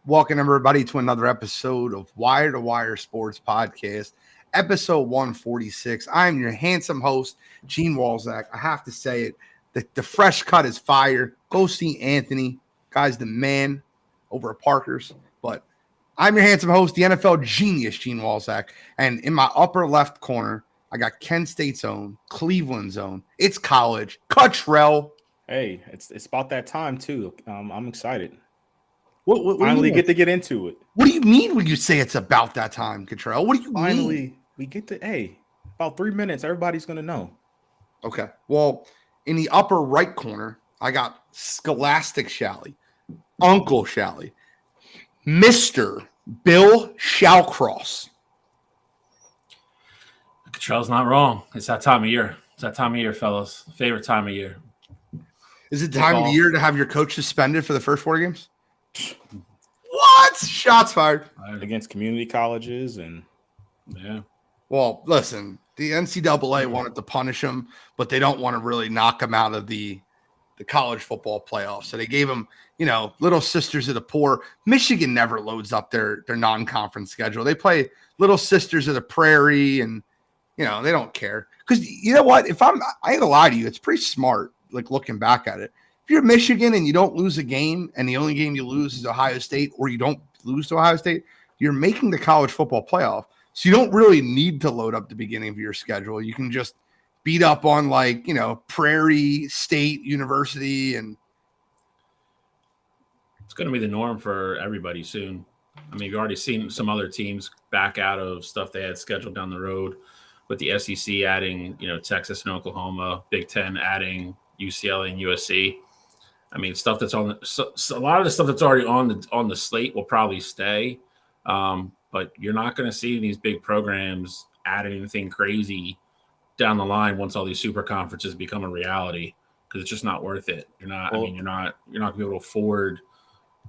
Welcome, everybody, to another episode of Wire to Wire Sports Podcast, episode 146. I'm your handsome host, Gene Walzak. I have to say it, the fresh cut is fire. Go see Anthony. Guy's the man over at Parker's. But I'm your handsome host, the NFL genius, Gene Walzak. And in my upper left corner, I got Kent State's own, Cleveland's own. It's college. Cottrell. Hey, it's about that time, too. I'm excited. What finally get to get into it. What do you mean when you say it's about that time, Cottrell? What do you mean? We get to, about 3 minutes, everybody's going to know. Okay. Well, in the upper right corner, I got Scholastic Shally, Uncle Shally, Mr. Bill Shallcross. Cottrell's not wrong. It's that time of year. It's that time of year, fellas. Favorite time of year. Is it time of the year to have your coach suspended for the first 4 games? What? Shots fired. Against community colleges and yeah. Well, listen, the NCAA wanted to punish him, but they don't want to really knock him out of the college football playoffs. So they gave him, Little Sisters of the Poor. Michigan never loads up their non-conference schedule. They play Little Sisters of the Prairie, and they don't care. Because you know what? I ain't gonna lie to you, it's pretty smart, like looking back at it. If you're Michigan and you don't lose a game, and the only game you lose is Ohio State, or you don't lose to Ohio State, you're making the college football playoff. So you don't really need to load up the beginning of your schedule. You can just beat up on Prairie State University, and it's going to be the norm for everybody soon. I mean, you've already seen some other teams back out of stuff they had scheduled down the road, with the SEC adding, Texas and Oklahoma, Big Ten adding UCLA and USC. I mean, stuff that's on a lot of the stuff that's already on the slate will probably stay, but you're not going to see these big programs add anything crazy down the line once all these super conferences become a reality, because it's just not worth it. You're not going to be able to afford,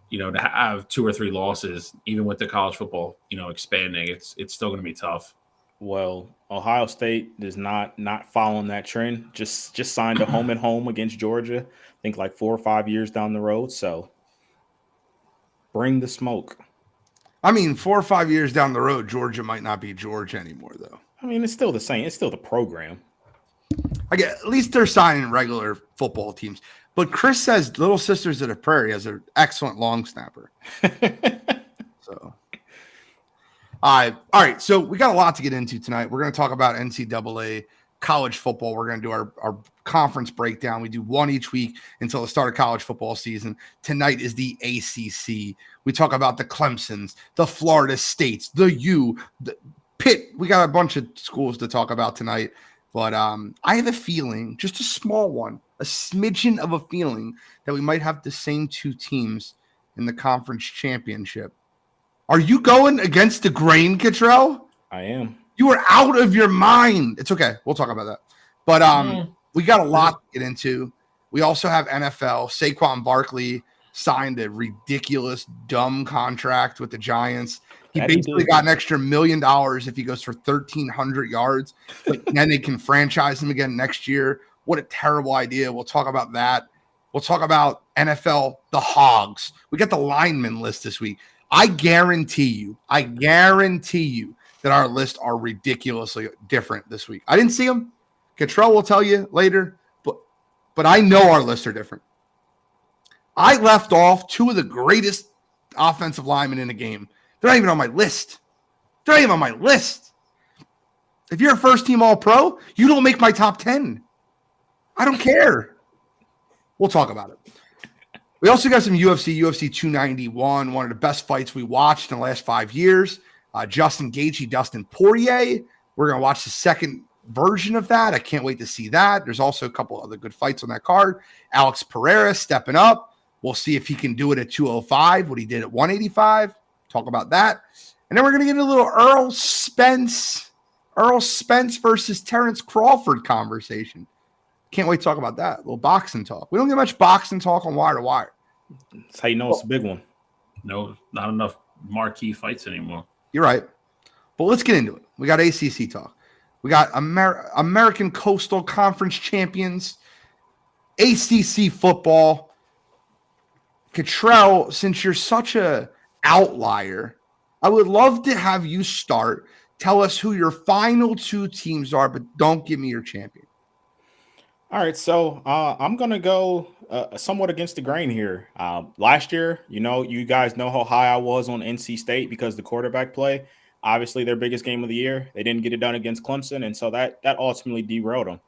to have 2 or 3 losses, even with the college football, expanding. It's still going to be tough. Well, Ohio State is not following that trend. Just signed a home and home against Georgia, I think 4 or 5 years down the road. So bring the smoke. I mean, 4 or 5 years down the road, Georgia might not be Georgia anymore, though. I mean, it's still the same. It's still the program. At least they're signing regular football teams. But Chris says Little Sisters of the Prairie has an excellent long snapper. So. All right. So we got a lot to get into tonight. We're going to talk about NCAA college football. We're going to do our conference breakdown. We do one each week until the start of college football season. Tonight is the ACC. We talk about the Clemsons, the Florida States, the Pitt. We got a bunch of schools to talk about tonight. But I have a feeling, just a small one, a smidgen of a feeling, that we might have the same 2 teams in the conference championship. Are you going against the grain, Cottrell? I am. You are out of your mind. It's okay. We'll talk about that. But we got a lot to get into. We also have NFL. Saquon Barkley signed a ridiculous, dumb contract with the Giants. He basically got an extra $1 million if he goes for 1,300 yards. But then they can franchise him again next year. What a terrible idea. We'll talk about that. We'll talk about NFL, the HOGS. We got the lineman list this week. I guarantee you that our lists are ridiculously different this week. I didn't see them. Cottrell will tell you later, but I know our lists are different. I left off 2 of the greatest offensive linemen in the game. They're not even on my list. If you're a first-team All-Pro, you don't make my top 10. I don't care. We'll talk about it. We also got some UFC 291, one of the best fights we watched in the last 5 years. Justin Gaethje, Dustin Poirier. We're going to watch the second version of that. I can't wait to see that. There's also a couple other good fights on that card. Alex Pereira stepping up. We'll see if he can do it at 205, what he did at 185. Talk about that. And then we're going to get a little Earl Spence versus Terrence Crawford conversation. Can't wait to talk about that. A little boxing talk. We don't get much boxing talk on Wire to Wire. That's how you know it's a big one. No, not enough marquee fights anymore. You're right. But let's get into it. We got ACC talk. We got American Coastal Conference champions, ACC football. Cottrell, since you're such a outlier. I would love to have you start. Tell us who your final two teams are, but don't give me your champion. All right, so I'm gonna go somewhat against the grain here. Last year, you guys know how high I was on NC State because the quarterback play. Obviously, their biggest game of the year. They didn't get it done against Clemson, and so that ultimately derailed them.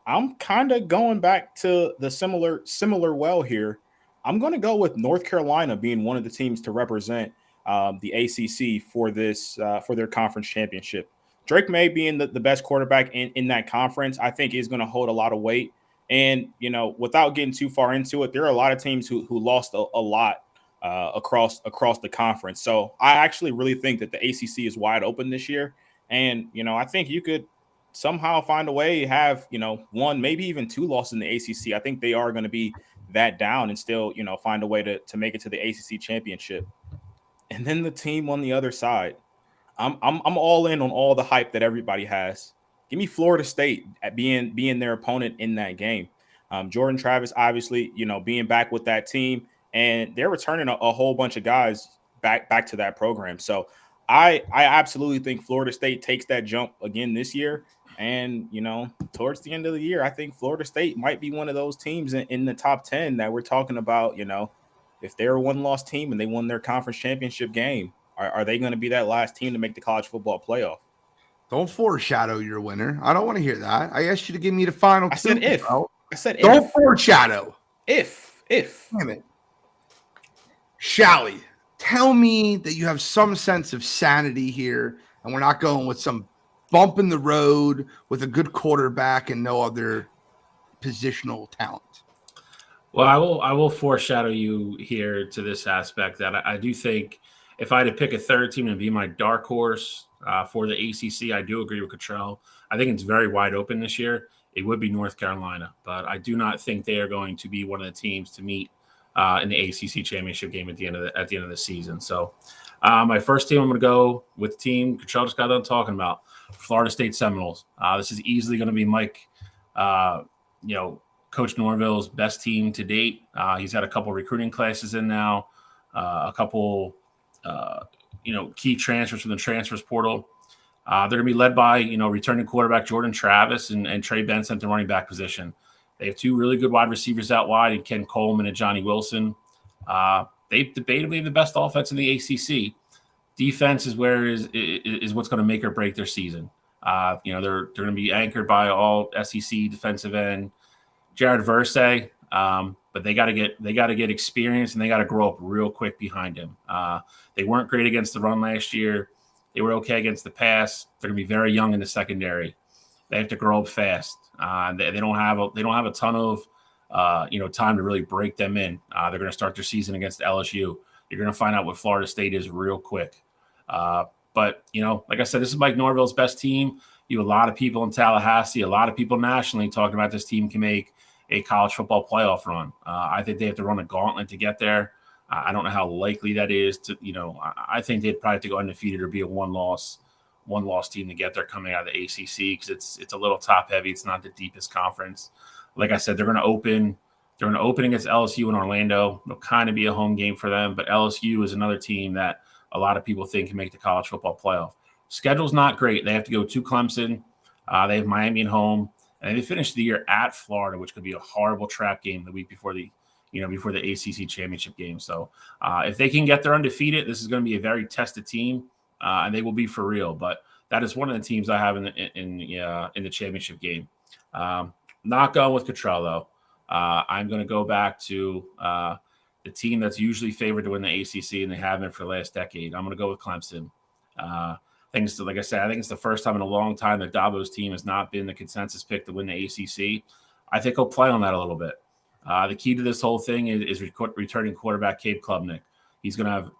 I'm kind of going back to the similar well here. I'm going to go with North Carolina being one of the teams to represent the ACC for this for their conference championship. Drake May being the best quarterback in that conference, I think is going to hold a lot of weight. And, without getting too far into it, there are a lot of teams who lost a lot across the conference. So I actually really think that the ACC is wide open this year. And, I think you could somehow find a way, have, one, maybe even two losses in the ACC. I think they are going to be that down and still, find a way to make it to the ACC championship. And then the team on the other side, I'm all in on all the hype that everybody has. Give me Florida State at being their opponent in that game. Jordan Travis, obviously, being back with that team, and they're returning a whole bunch of guys back to that program. So I absolutely think Florida State takes that jump again this year. And, towards the end of the year, I think Florida State might be one of those teams in the top 10 that we're talking about, if they're a one-loss team and they won their conference championship game, are they going to be that last team to make the college football playoff? Don't foreshadow your winner. I don't want to hear that. I asked you to give me the final two. Said if. Bro. I said don't if. Foreshadow. If. Damn it. Shally, tell me that you have some sense of sanity here, and we're not going with some bump in the road with a good quarterback and no other positional talent. Well, I will foreshadow you here to this aspect that I do think if I had to pick a third team to be my dark horse for the ACC, I do agree with Cottrell. I think it's very wide open this year. It would be North Carolina, but I do not think they are going to be one of the teams to meet in the ACC championship game at the end of the season. So my first team, I'm going to go with the team Cottrell just got done talking about, Florida State Seminoles. This is easily going to be Mike, Coach Norville's best team to date. He's had a couple recruiting classes in now, a couple key transfers from the transfers portal. They're going to be led by, returning quarterback Jordan Travis and Trey Benson at the running back position. They have two really good wide receivers out wide, and Ken Coleman and Johnny Wilson. They debatably have the best offense in the ACC. Defense is what's going to make or break their season. They're going to be anchored by all SEC defensive end Jared Versay. But they got to get experience, and they got to grow up real quick behind him. They weren't great against the run last year. They were okay against the pass. They're going to be very young in the secondary. They have to grow up fast. They don't have a ton of time to really break them in. They're going to start their season against LSU. You're going to find out what Florida State is real quick. But like I said, this is Mike Norville's best team. You have a lot of people in Tallahassee, a lot of people nationally talking about this team can make a college football playoff run. I think they have to run a gauntlet to get there. I don't know how likely that is to, I think they'd probably have to go undefeated or be a one-loss team to get there coming out of the ACC because it's a little top heavy. It's not the deepest conference. Like I said, they're going to open against LSU in Orlando. It'll kind of be a home game for them, but LSU is another team that a lot of people think can make the college football playoff. Schedule's not great. They have to go to Clemson. They have Miami at home. And they finished the year at Florida, which could be a horrible trap game the week before the ACC championship game. So if they can get there undefeated, this is going to be a very tested team, and they will be for real. But that is one of the teams I have in the championship game. Not going with Cottrell though. I'm going to go back to the team that's usually favored to win the ACC, and they have been for the last decade. I'm going to go with Clemson. Like I said, I think it's the first time in a long time that Dabo's team has not been the consensus pick to win the ACC. I think he'll play on that a little bit. The key to this whole thing is returning quarterback Cade Klubnik. He's going to have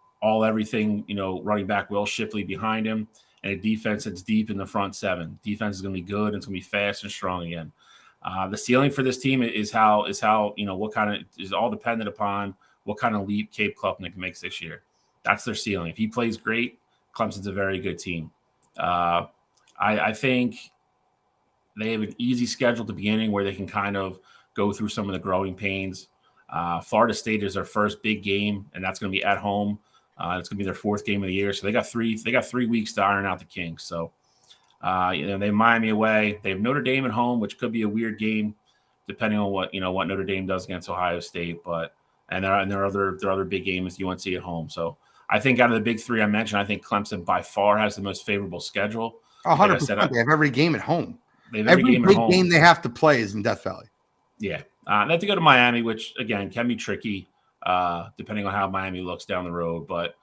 everything, running back Will Shipley behind him, and a defense that's deep in the front seven. Defense is going to be good, and it's going to be fast and strong again. The ceiling for this team is how what kind of is all dependent upon what kind of leap Cade Klubnik makes this year. That's their ceiling. If he plays great, Clemson's a very good team. I think they have an easy schedule at the beginning where they can kind of go through some of the growing pains. Florida State is their first big game, and that's going to be at home It's going to be their 4th game of the year, so they got 3 weeks to iron out the kinks. So, they have Miami away. They have Notre Dame at home, which could be a weird game, depending on what Notre Dame does against Ohio State. But their other big game is UNC at home. So I think out of the big 3 I mentioned, I think Clemson by far has the most favorable schedule. 100%. They have every game at home. They have every big game they have to play is in Death Valley. Yeah. They have to go to Miami, which, again, can be tricky depending on how Miami looks down the road. But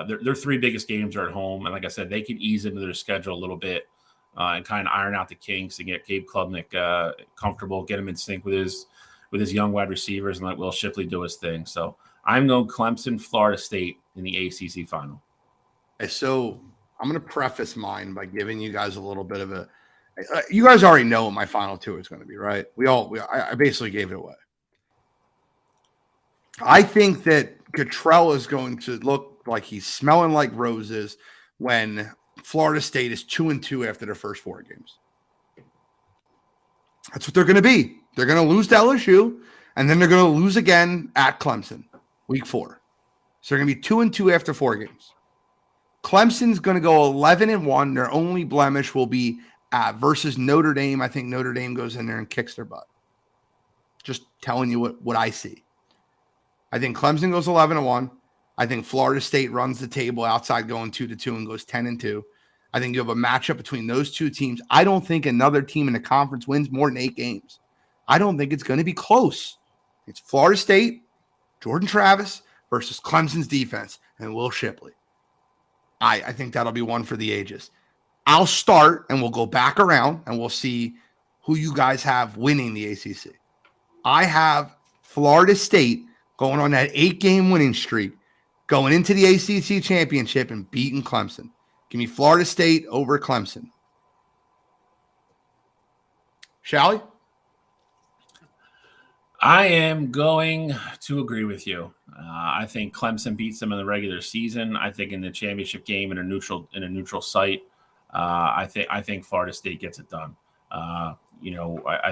their 3 biggest games are at home. And like I said, they can ease into their schedule a little bit and kind of iron out the kinks and get Gabe Klubnik comfortable, get him in sync with his young wide receivers, and let Will Shipley do his thing. So I'm going Clemson, Florida State in the ACC final. So I'm going to preface mine by giving you guys a little bit of a you guys already know what my final 2 is going to be, right? I basically gave it away. I think that Cottrell is going to look like he's smelling like roses when Florida State is 2-2 after their first 4 games. That's what they're going to be. They're going to lose to LSU, and then they're going to lose again at Clemson, week 4. So they're going to be 2-2 after 4 games. Clemson's going to go 11-1. Their only blemish will be versus Notre Dame. I think Notre Dame goes in there and kicks their butt. Just telling you what I see. I think Clemson goes 11-1. I think Florida State runs the table outside going 2-2 and goes 10-2. I think you have a matchup between those 2 teams. I don't think another team in the conference wins more than 8 games. I don't think it's going to be close. It's Florida State, Jordan Travis versus Clemson's defense and Will Shipley. I think that'll be one for the ages. I'll start and we'll go back around and we'll see who you guys have winning the ACC. I have Florida State going on that 8-game winning streak, going into the ACC championship and beating Clemson. Give me Florida State over Clemson. Shall we? I am going to agree with you. I think Clemson beats them in the regular season. I think in the championship game in a neutral site, I think Florida State gets it done. I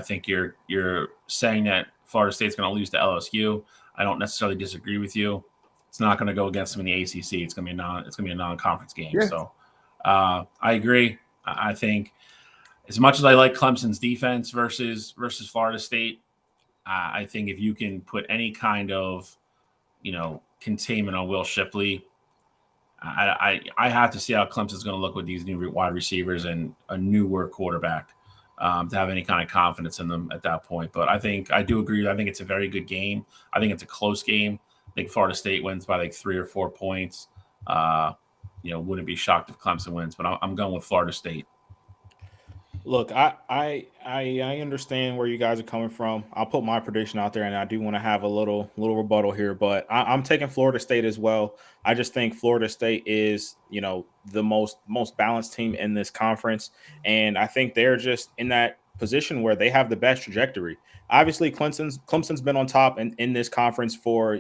think you're saying that Florida State's going to lose to LSU. I don't necessarily disagree with you. It's not going to go against them in the ACC. It's going to be a non-conference game. Yeah. So I agree. I think as much as I like Clemson's defense versus Florida State, I think if you can put any kind of, containment on Will Shipley, I have to see how Clemson's going to look with these new wide receivers and a newer quarterback to have any kind of confidence in them at that point. But I do agree. I think it's a very good game. I think it's a close game. I think Florida State wins by like 3 or 4 points. Wouldn't be shocked if Clemson wins, but I'm going with Florida State. Look, I understand where you guys are coming from. I'll put my prediction out there, and I do want to have a little rebuttal here, but I'm taking Florida State as well. I just think Florida State is, the most balanced team in this conference, and I think they're just in that position where they have the best trajectory. Obviously, Clemson's been on top in this conference for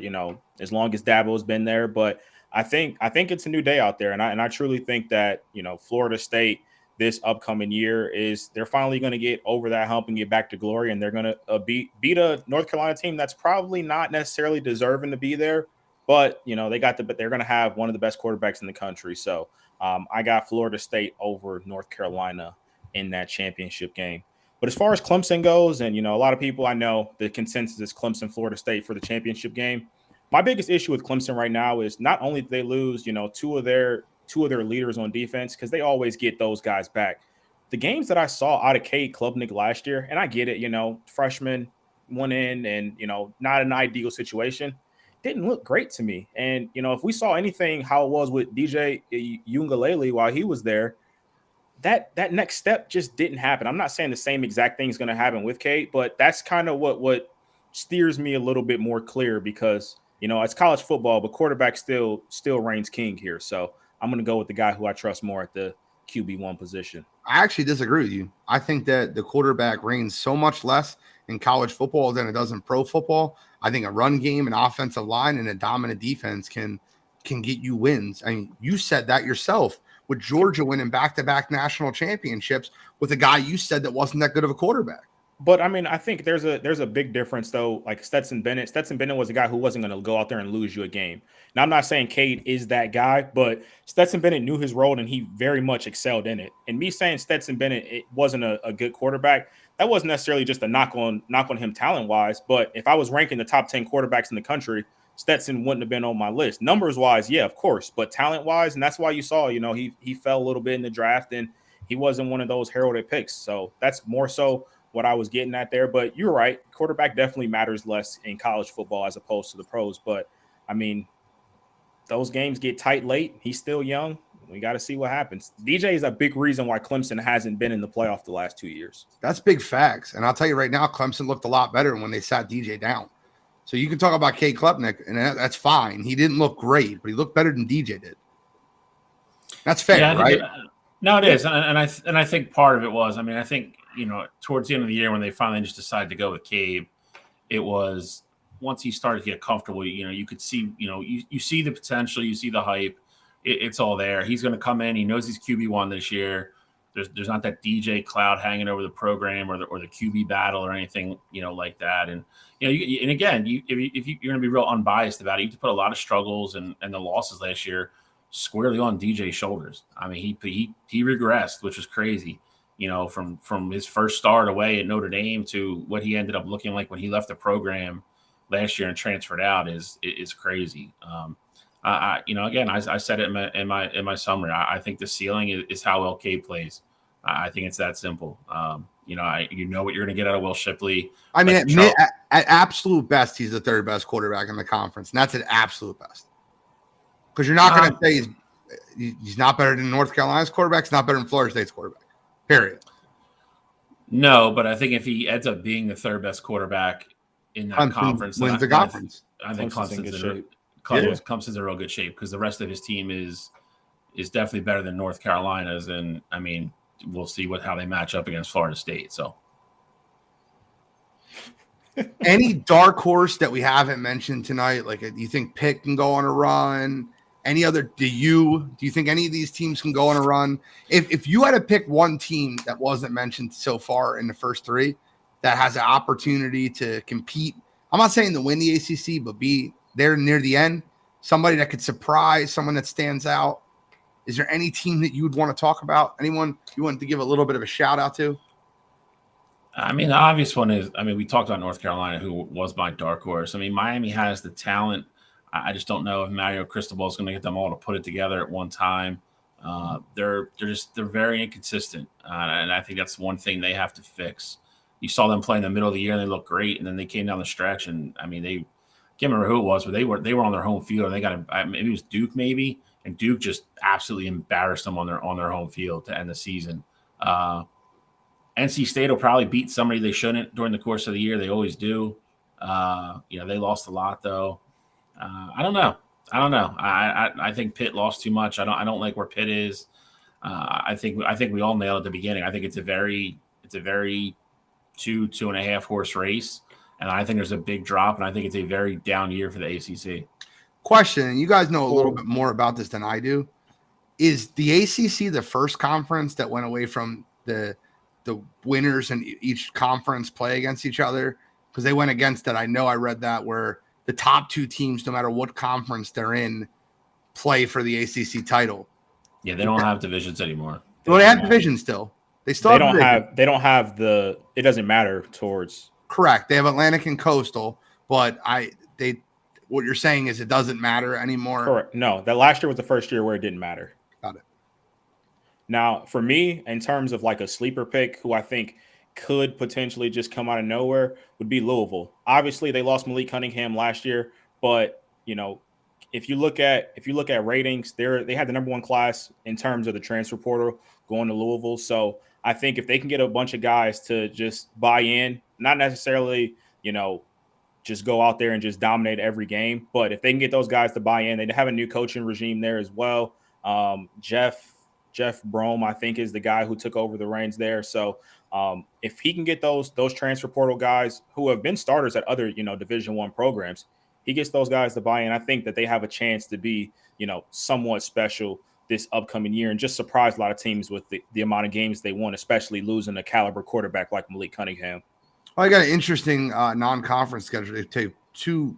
as long as Dabo's been there, but I think it's a new day out there, and I truly think that Florida State this upcoming year they're finally going to get over that hump and get back to glory, and they're going to beat a North Carolina team that's probably not necessarily deserving to be there, but they're going to have one of the best quarterbacks in the country. So I got Florida State over North Carolina in that championship game. But as far as Clemson goes, and a lot of people, I know the consensus is Clemson, Florida State for the championship game. My biggest issue with Clemson right now is not only did they lose, two of their leaders on defense, because they always get those guys back. The games that I saw out of Cade Klubnik last year, and I get it, freshman went in and, not an ideal situation, didn't look great to me. And, if we saw anything how it was with DJ Uiagalelei while he was there, that next step just didn't happen. I'm not saying the same exact thing is going to happen with Cade, but that's kind of what steers me a little bit more clear, because, it's college football, but quarterback still reigns king here. So I'm going to go with the guy who I trust more at the QB1 position. I actually disagree with you. I think that the quarterback reigns so much less in college football than it does in pro football. I think a run game, an offensive line, and a dominant defense can get you wins. I mean, you said that yourself with Georgia winning back-to-back national championships with a guy you said that wasn't that good of a quarterback. But I mean, I think there's a big difference though. Like Stetson Bennett. Stetson Bennett was a guy who wasn't going to go out there and lose you a game. Now I'm not saying Cade is that guy, but Stetson Bennett knew his role and he very much excelled in it. And me saying Stetson Bennett it wasn't a good quarterback, that wasn't necessarily just a knock on him talent wise. But if I was ranking the top 10 quarterbacks in the country, Stetson wouldn't have been on my list. Numbers wise, yeah, of course, but talent wise, and that's why you saw, he fell a little bit in the draft and he wasn't one of those heralded picks. So that's more so what I was getting at there. But you're right. Quarterback definitely matters less in college football as opposed to the pros. But, I mean, those games get tight late. He's still young. We got to see what happens. DJ is a big reason why Clemson hasn't been in the playoff the last 2 years. That's big facts. And I'll tell you right now, Clemson looked a lot better when they sat DJ down. So you can talk about Cade Klubnik, and that's fine. He didn't look great, but he looked better than DJ did. That's fair, right? No, it is. And I think part of it was, I mean, I think, towards the end of the year when they finally just decided to go with Cade, it was once he started to get comfortable, you could see, you see the potential, you see the hype. It's all there. He's going to come in. He knows he's QB1 this year. There's not that DJ cloud hanging over the program or the QB battle or anything, like that. And, and again, if you're going to be real unbiased about it, you have to put a lot of struggles and the losses last year squarely on DJ's shoulders. I mean, he regressed, which was crazy. From his first start away at Notre Dame to what he ended up looking like when he left the program last year and transferred out is crazy. Again, I said it in my summary. I think the ceiling is how well Cade plays. I think it's that simple. What you're going to get out of Will Shipley. I mean, at absolute best, he's the third best quarterback in the conference, and that's at absolute best. Because you're not going to say he's not better than North Carolina's quarterback. He's not better than Florida State's quarterback. Period. No, but I think if he ends up being the third best quarterback in that conference, wins the conference. I think Clemson's in good shape. Clemson's in real good shape because the rest of his team is definitely better than North Carolina's, and I mean, we'll see how they match up against Florida State. So, any dark horse that we haven't mentioned tonight? Like, do you think Pitt can go on a run? Any other? Do you think any of these teams can go on a run? If you had to pick one team that wasn't mentioned so far in the first three that has an opportunity to compete, I'm not saying to win the ACC, but be there near the end, somebody that could surprise, someone that stands out. Is there any team that you would want to talk about? Anyone you want to give a little bit of a shout out to? I mean, the obvious one is, we talked about North Carolina, who was my dark horse. I mean, Miami has the talent. I just don't know if Mario Cristobal is going to get them all to put it together at one time. They're very inconsistent, and I think that's one thing they have to fix. You saw them play in the middle of the year, and they looked great, and then they came down the stretch, and I mean, they can't remember who it was, but they were on their home field, and they got maybe it was Duke, and Duke just absolutely embarrassed them on their home field to end the season. NC State will probably beat somebody they shouldn't during the course of the year. They always do. They lost a lot though. I don't know. I think Pitt lost too much. I don't like where Pitt is. I think we all nailed at the beginning. I think it's a very 2.5 horse race, and I think there's a big drop, and I think it's a very down year for the ACC. Question, and you guys know a little bit more about this than I do. Is the ACC the first conference that went away from the winners in each conference play against each other? Because they went against it. I know I read that where the top two teams, no matter what conference they're in, play for the ACC title. Yeah, they don't have divisions anymore. Well, they have divisions still. They don't have the. It doesn't matter towards. Correct. They have Atlantic and Coastal, but what you're saying is it doesn't matter anymore. Correct. No, that last year was the first year where it didn't matter. Got it. Now, for me, in terms of like a sleeper pick, who I think could potentially just come out of nowhere, would be Louisville. Obviously, they lost Malik Cunningham last year, but if you look at ratings, they had the number one class in terms of the transfer portal going to Louisville. So I think if they can get a bunch of guys to just buy in, not necessarily, just go out there and just dominate every game, but if they can get those guys to buy in, they have a new coaching regime there as well. Jeff Brome, I think, is the guy who took over the reins there. So if he can get those transfer portal guys who have been starters at other, Division I programs, he gets those guys to buy in. I think that they have a chance to be, somewhat special this upcoming year and just surprise a lot of teams with the amount of games they won, especially losing a caliber quarterback like Malik Cunningham. Well, I got an interesting non-conference schedule. They take 2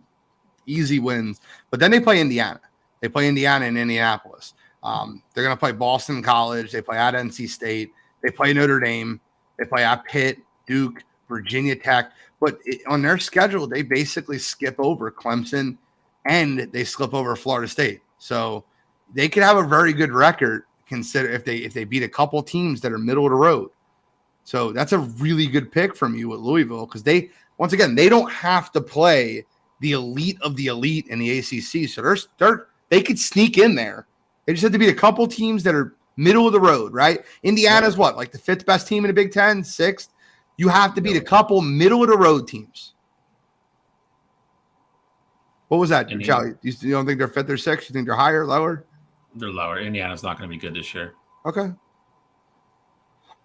easy wins, but then they play Indiana. They play Indiana in Indianapolis. They're going to play Boston College. They play at NC State. They play Notre Dame. They play at Pitt, Duke, Virginia Tech. But on their schedule, they basically skip over Clemson and they slip over Florida State. So they could have a very good record consider if they beat a couple teams that are middle of the road. So that's a really good pick from you with Louisville because they don't have to play the elite of the elite in the ACC. So they could sneak in there. They just have to beat a couple teams that are middle of the road, right? Indiana's what, like the 5th best team in the Big Ten, 6th? You have to beat a couple middle of the road teams. What was that, Charlie? You don't think they're 5th or 6th? You think they're higher, lower? They're lower. Indiana's not going to be good this year. Okay.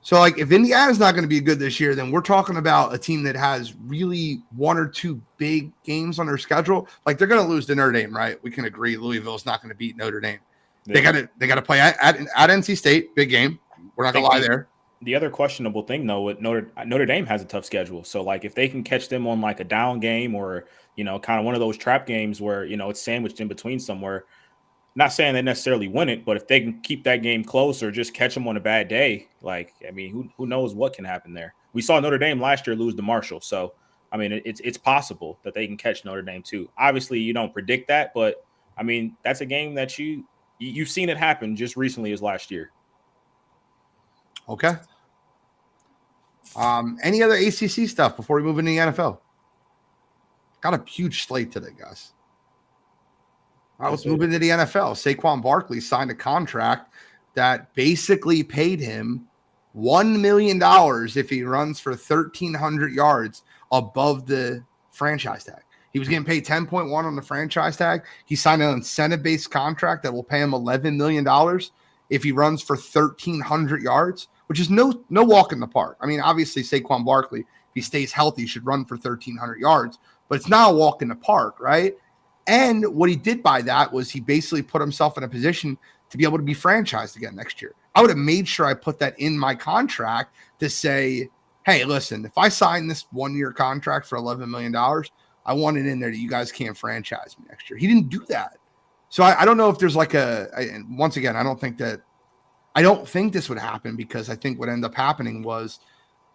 So, like, if Indiana's not going to be good this year, then we're talking about a team that has really 1 or 2 big games on their schedule. Like, they're going to lose to Notre Dame, right? We can agree Louisville's not going to beat Notre Dame. Yeah. They got to play at NC State, big game. We're not going to lie there. The other questionable thing, though, with Notre Dame has a tough schedule. So, like, if they can catch them on, like, a down game or, kind of one of those trap games where, it's sandwiched in between somewhere, not saying they necessarily win it, but if they can keep that game close or just catch them on a bad day, like, I mean, who knows what can happen there? We saw Notre Dame last year lose to Marshall. So, I mean, it's possible that they can catch Notre Dame too. Obviously, you don't predict that, but, I mean, that's a game that you've seen it happen just recently as last year. Okay. Any other ACC stuff before we move into the NFL? Got a huge slate today, guys. All right, let's move into the NFL. Saquon Barkley signed a contract that basically paid him $1 million if he runs for 1,300 yards above the franchise tag. He was getting paid 10.1 on the franchise tag. He signed an incentive-based contract that will pay him $11 million if he runs for 1,300 yards, which is no walk in the park. I mean, obviously, Saquon Barkley, if he stays healthy, should run for 1,300 yards, but it's not a walk in the park, right? And what he did by that was he basically put himself in a position to be able to be franchised again next year. I would have made sure I put that in my contract to say, hey, listen, if I sign this 1-year contract for $11 million, I want it in there that you guys can't franchise me next year. He didn't do that. So I don't know if there's like once again, I don't think this would happen because I think what ended up happening was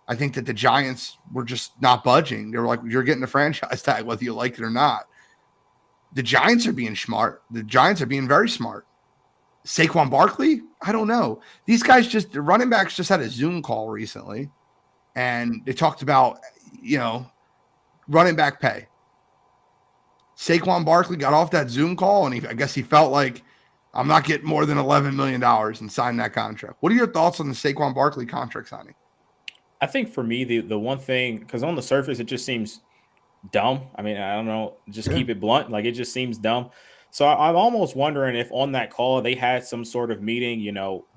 I think that the Giants were just not budging. They were like, you're getting a franchise tag whether you like it or not. The Giants are being smart. The Giants are being very smart. Saquon Barkley? I don't know. These guys the running backs just had a Zoom call recently, and they talked about, running back pay. Saquon Barkley got off that Zoom call, and I guess he felt like, I'm not getting more than $11 million and signed that contract. What are your thoughts on the Saquon Barkley contract signing? I think for me, the one thing, because on the surface, it just seems dumb. I mean, I don't know, just keep it blunt. Like, it just seems dumb. So I'm almost wondering if on that call they had some sort of meeting,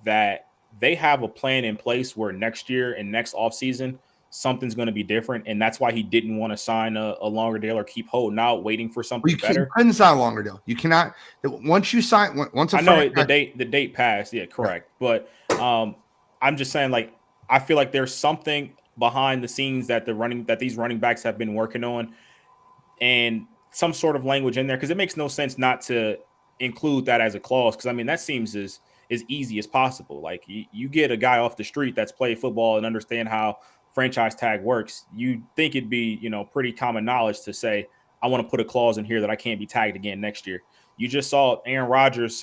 that they have a plan in place where next year and next offseason, something's going to be different. And that's why he didn't want to sign a longer deal or keep holding out, waiting for something better. You couldn't sign a longer deal. You cannot. Once you sign, I know the date passed. Yeah, correct. Yeah. But I'm just saying, like, I feel like there's something behind the scenes that these running backs have been working on, and some sort of language in there, because it makes no sense not to include that as a clause. Because I mean, that seems as easy as possible. Like, you get a guy off the street that's played football and understand how franchise tag works. You think it'd be pretty common knowledge to say, I want to put a clause in here that I can't be tagged again next year. You just saw Aaron Rodgers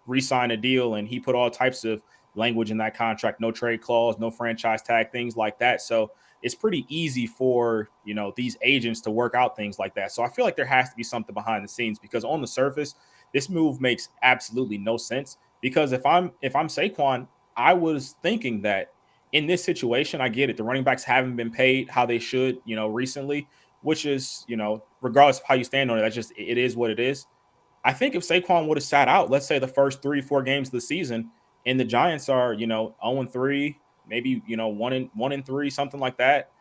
re-sign a deal, and he put all types of language in that contract, no trade clause, no franchise tag, things like that. So it's pretty easy for, these agents to work out things like that. So I feel like there has to be something behind the scenes, because on the surface, this move makes absolutely no sense. Because if I'm Saquon, I was thinking that in this situation, I get it. The running backs haven't been paid how they should, recently, which is, regardless of how you stand on it, it is what it is. I think if Saquon would have sat out, let's say the first 3-4 games of the season, and the Giants are, 0-3, maybe, 1-3, something like that,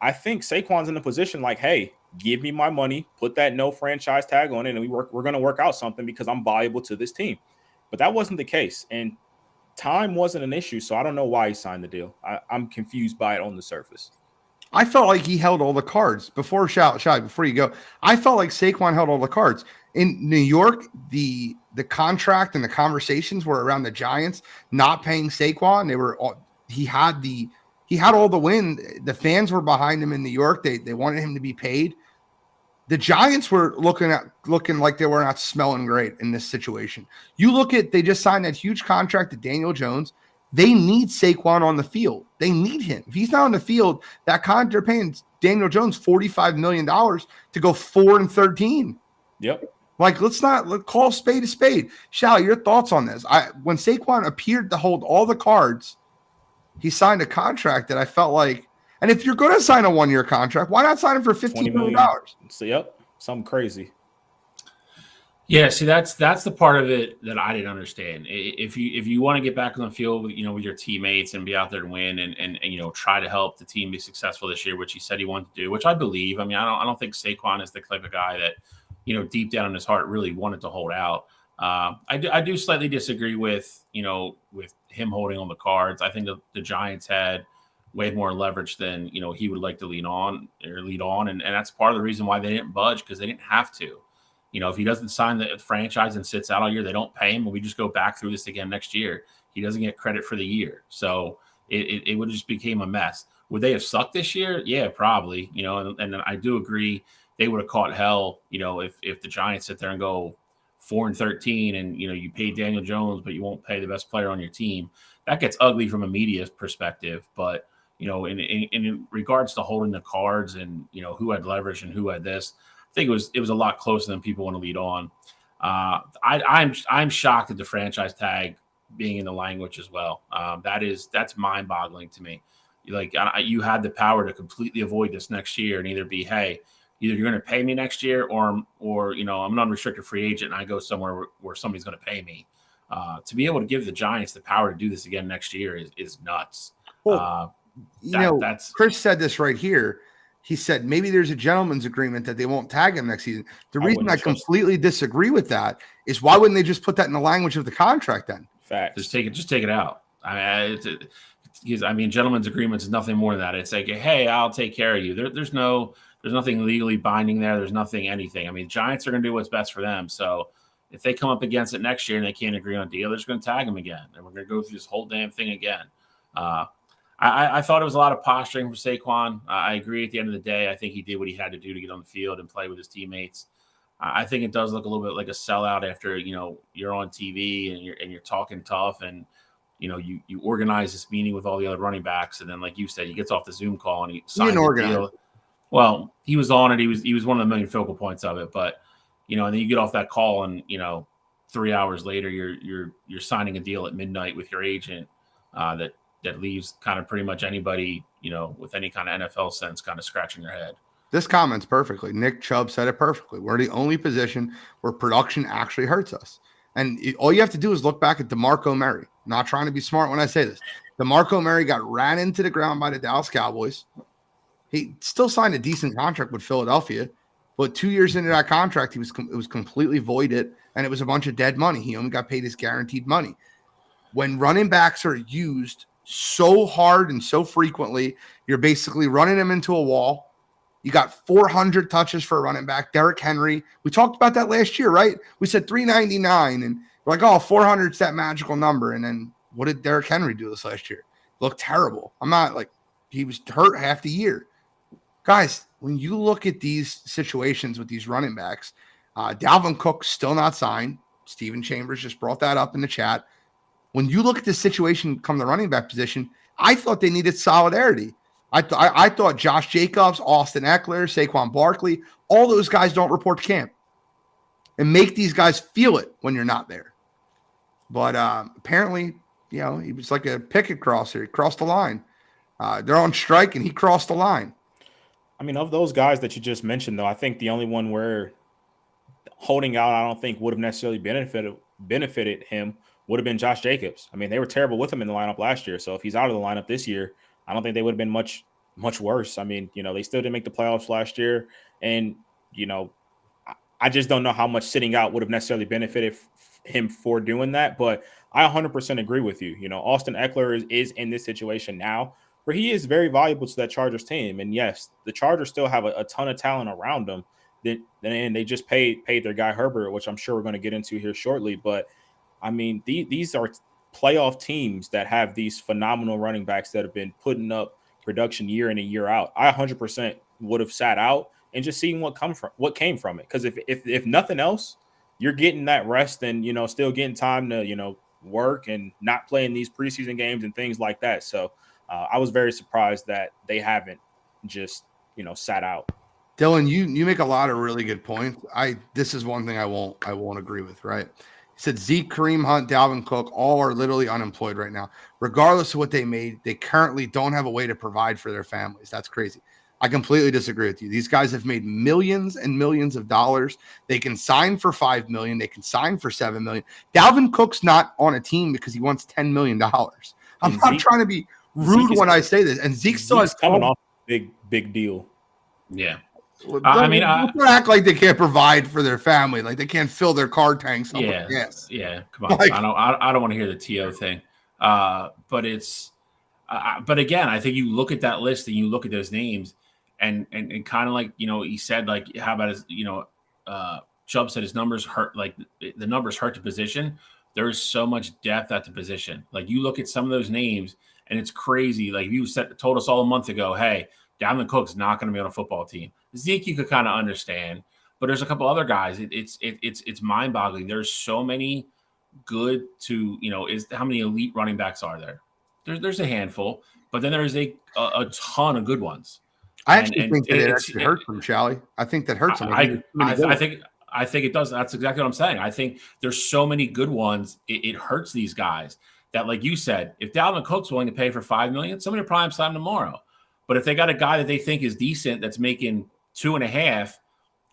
I think Saquon's in a position like, hey, give me my money, put that no franchise tag on it, and we're going to work out something because I'm valuable to this team. But that wasn't the case, and time wasn't an issue, so I don't know why he signed the deal. I'm confused by it on the surface. I felt like he held all the cards before before you go. I felt like Saquon held all the cards in New York. The contract and the conversations were around the Giants not paying Saquon. He had all the win. The fans were behind him in New York. They wanted him to be paid. The Giants were looking like they were not smelling great in this situation. You look at, they just signed that huge contract to Daniel Jones. They need Saquon on the field. They need him. If he's not on the field, they're paying Daniel Jones $45 million to go 4-13. Yep. Like, let's call a spade a spade. Shall, your thoughts on this? When Saquon appeared to hold all the cards, he signed a contract that I felt like, and if you're going to sign a 1-year contract, why not sign him for $15 million? So, yep, something crazy. Yeah, see, that's the part of it that I didn't understand. If you want to get back on the field, with your teammates and be out there to win and try to help the team be successful this year, which he said he wanted to do, which I believe. I mean, I don't think Saquon is the type of guy that deep down in his heart really wanted to hold out. I do slightly disagree with him holding on the cards. I think the Giants had way more leverage than he would like to lead on, and that's part of the reason why they didn't budge, because they didn't have to. If he doesn't sign the franchise and sits out all year, they don't pay him, and we just go back through this again next year. He doesn't get credit for the year. So it would just became a mess. Would they have sucked this year? Yeah, probably. And I do agree they would have caught hell, if the Giants sit there and go 4-13 and, you pay Daniel Jones, but you won't pay the best player on your team. That gets ugly from a media perspective. But, in regards to holding the cards and, who had leverage and who had this, I think it was a lot closer than people want to lead on. I'm shocked at the franchise tag being in the language as well. That's mind-boggling to me. Like, you had the power to completely avoid this next year and either be, hey, either you're going to pay me next year or I'm an unrestricted free agent and I go somewhere where somebody's going to pay me. To be able to give the Giants the power to do this again next year is nuts. Well, Chris said this right here. He said maybe there's a gentleman's agreement that they won't tag him next season. The reason I completely disagree with that is, why wouldn't they just put that in the language of the contract then? Fact. Just take it out. Gentleman's agreements is nothing more than that. It's like, hey, I'll take care of you. There's nothing legally binding there. There's nothing, anything. I mean, Giants are going to do what's best for them. So if they come up against it next year and they can't agree on a deal, they're just going to tag them again. And we're going to go through this whole damn thing again. I thought it was a lot of posturing from Saquon. I agree at the end of the day. I think he did what he had to do to get on the field and play with his teammates. I think it does look a little bit like a sellout after, you're on TV and you're talking tough and, you organize this meeting with all the other running backs. And then, like you said, he gets off the Zoom call and he signs the deal. Well, he was on it. He was one of the main focal points of it. But, and then you get off that call and, 3 hours later, you're signing a deal at midnight with your agent that leaves kind of pretty much anybody, with any kind of NFL sense kind of scratching their head. This comments perfectly. Nick Chubb said it perfectly. We're the only position where production actually hurts us. And all you have to do is look back at DeMarco Murray. I'm not trying to be smart when I say this. DeMarco Murray got ran into the ground by the Dallas Cowboys. He still signed a decent contract with Philadelphia, but 2 years into that contract, it was completely voided, and it was a bunch of dead money. He only got paid his guaranteed money. When running backs are used so hard and so frequently, you're basically running them into a wall. You got 400 touches for a running back. Derrick Henry, we talked about that last year, right? We said 399, and we're like, 400 is that magical number. And then what did Derrick Henry do this last year? Looked terrible. He was hurt half the year. Guys, when you look at these situations with these running backs, Dalvin Cook still not signed. Steven Chambers just brought that up in the chat. When you look at this situation come the running back position, I thought they needed solidarity. I thought Josh Jacobs, Austin Eckler, Saquon Barkley, all those guys don't report to camp and make these guys feel it when you're not there. But apparently, he was like a picket crosser. He crossed the line. They're on strike, and he crossed the line. I mean, of those guys that you just mentioned, though, I think the only one where holding out, I don't think would have necessarily benefited him would have been Josh Jacobs. I mean, they were terrible with him in the lineup last year. So if he's out of the lineup this year, I don't think they would have been much worse. I mean, they still didn't make the playoffs last year. And, I just don't know how much sitting out would have necessarily benefited him for doing that. But I 100% agree with you. Austin Eckler is in this situation now where he is very valuable to that Chargers team. And yes, the Chargers still have a ton of talent around them. And they just paid their guy Herbert, which I'm sure we're going to get into here shortly. But I mean, these are playoff teams that have these phenomenal running backs that have been putting up production year in and year out. I 100% would have sat out and just seen what came from it. Because if nothing else, you're getting that rest and still getting time to work and not playing these preseason games and things like that. So I was very surprised that they haven't just sat out. Dylan, you make a lot of really good points. This is one thing I won't agree with, right? He said Zeke, Kareem Hunt, Dalvin Cook, all are literally unemployed right now. Regardless of what they made, they currently don't have a way to provide for their families. That's crazy. I completely disagree with you. These guys have made millions and millions of dollars. They can sign for $5 million. They can sign for $7 million. Dalvin Cook's not on a team because he wants $10 million. I'm not trying to be rude when I say this. And Zeke still has coming off a big deal. Yeah. Don't act like they can't provide for their family, like they can't fill their car tanks. Yeah, come on. Like, I don't want to hear the TO thing, but it's. But again, I think you look at that list and you look at those names, and kind of like he said, like how about his Chubb said his numbers hurt, like the numbers hurt the position. There's so much depth at the position. Like you look at some of those names, and it's crazy. Like you told us all a month ago, hey, Dalvin Cook's not going to be on a football team. Zeke, you could kind of understand, but there's a couple other guys. It's mind-boggling. There's so many good how many elite running backs are there? There's a handful, but then there's a ton of good ones. I actually think that it actually hurts them, Shally. I think that hurts them. I think it does. That's exactly what I'm saying. I think there's so many good ones. It hurts these guys that, like you said, if Dalvin Cook's willing to pay for $5 million, somebody will probably sign him tomorrow. But if they got a guy that they think is decent, that's making 2.5,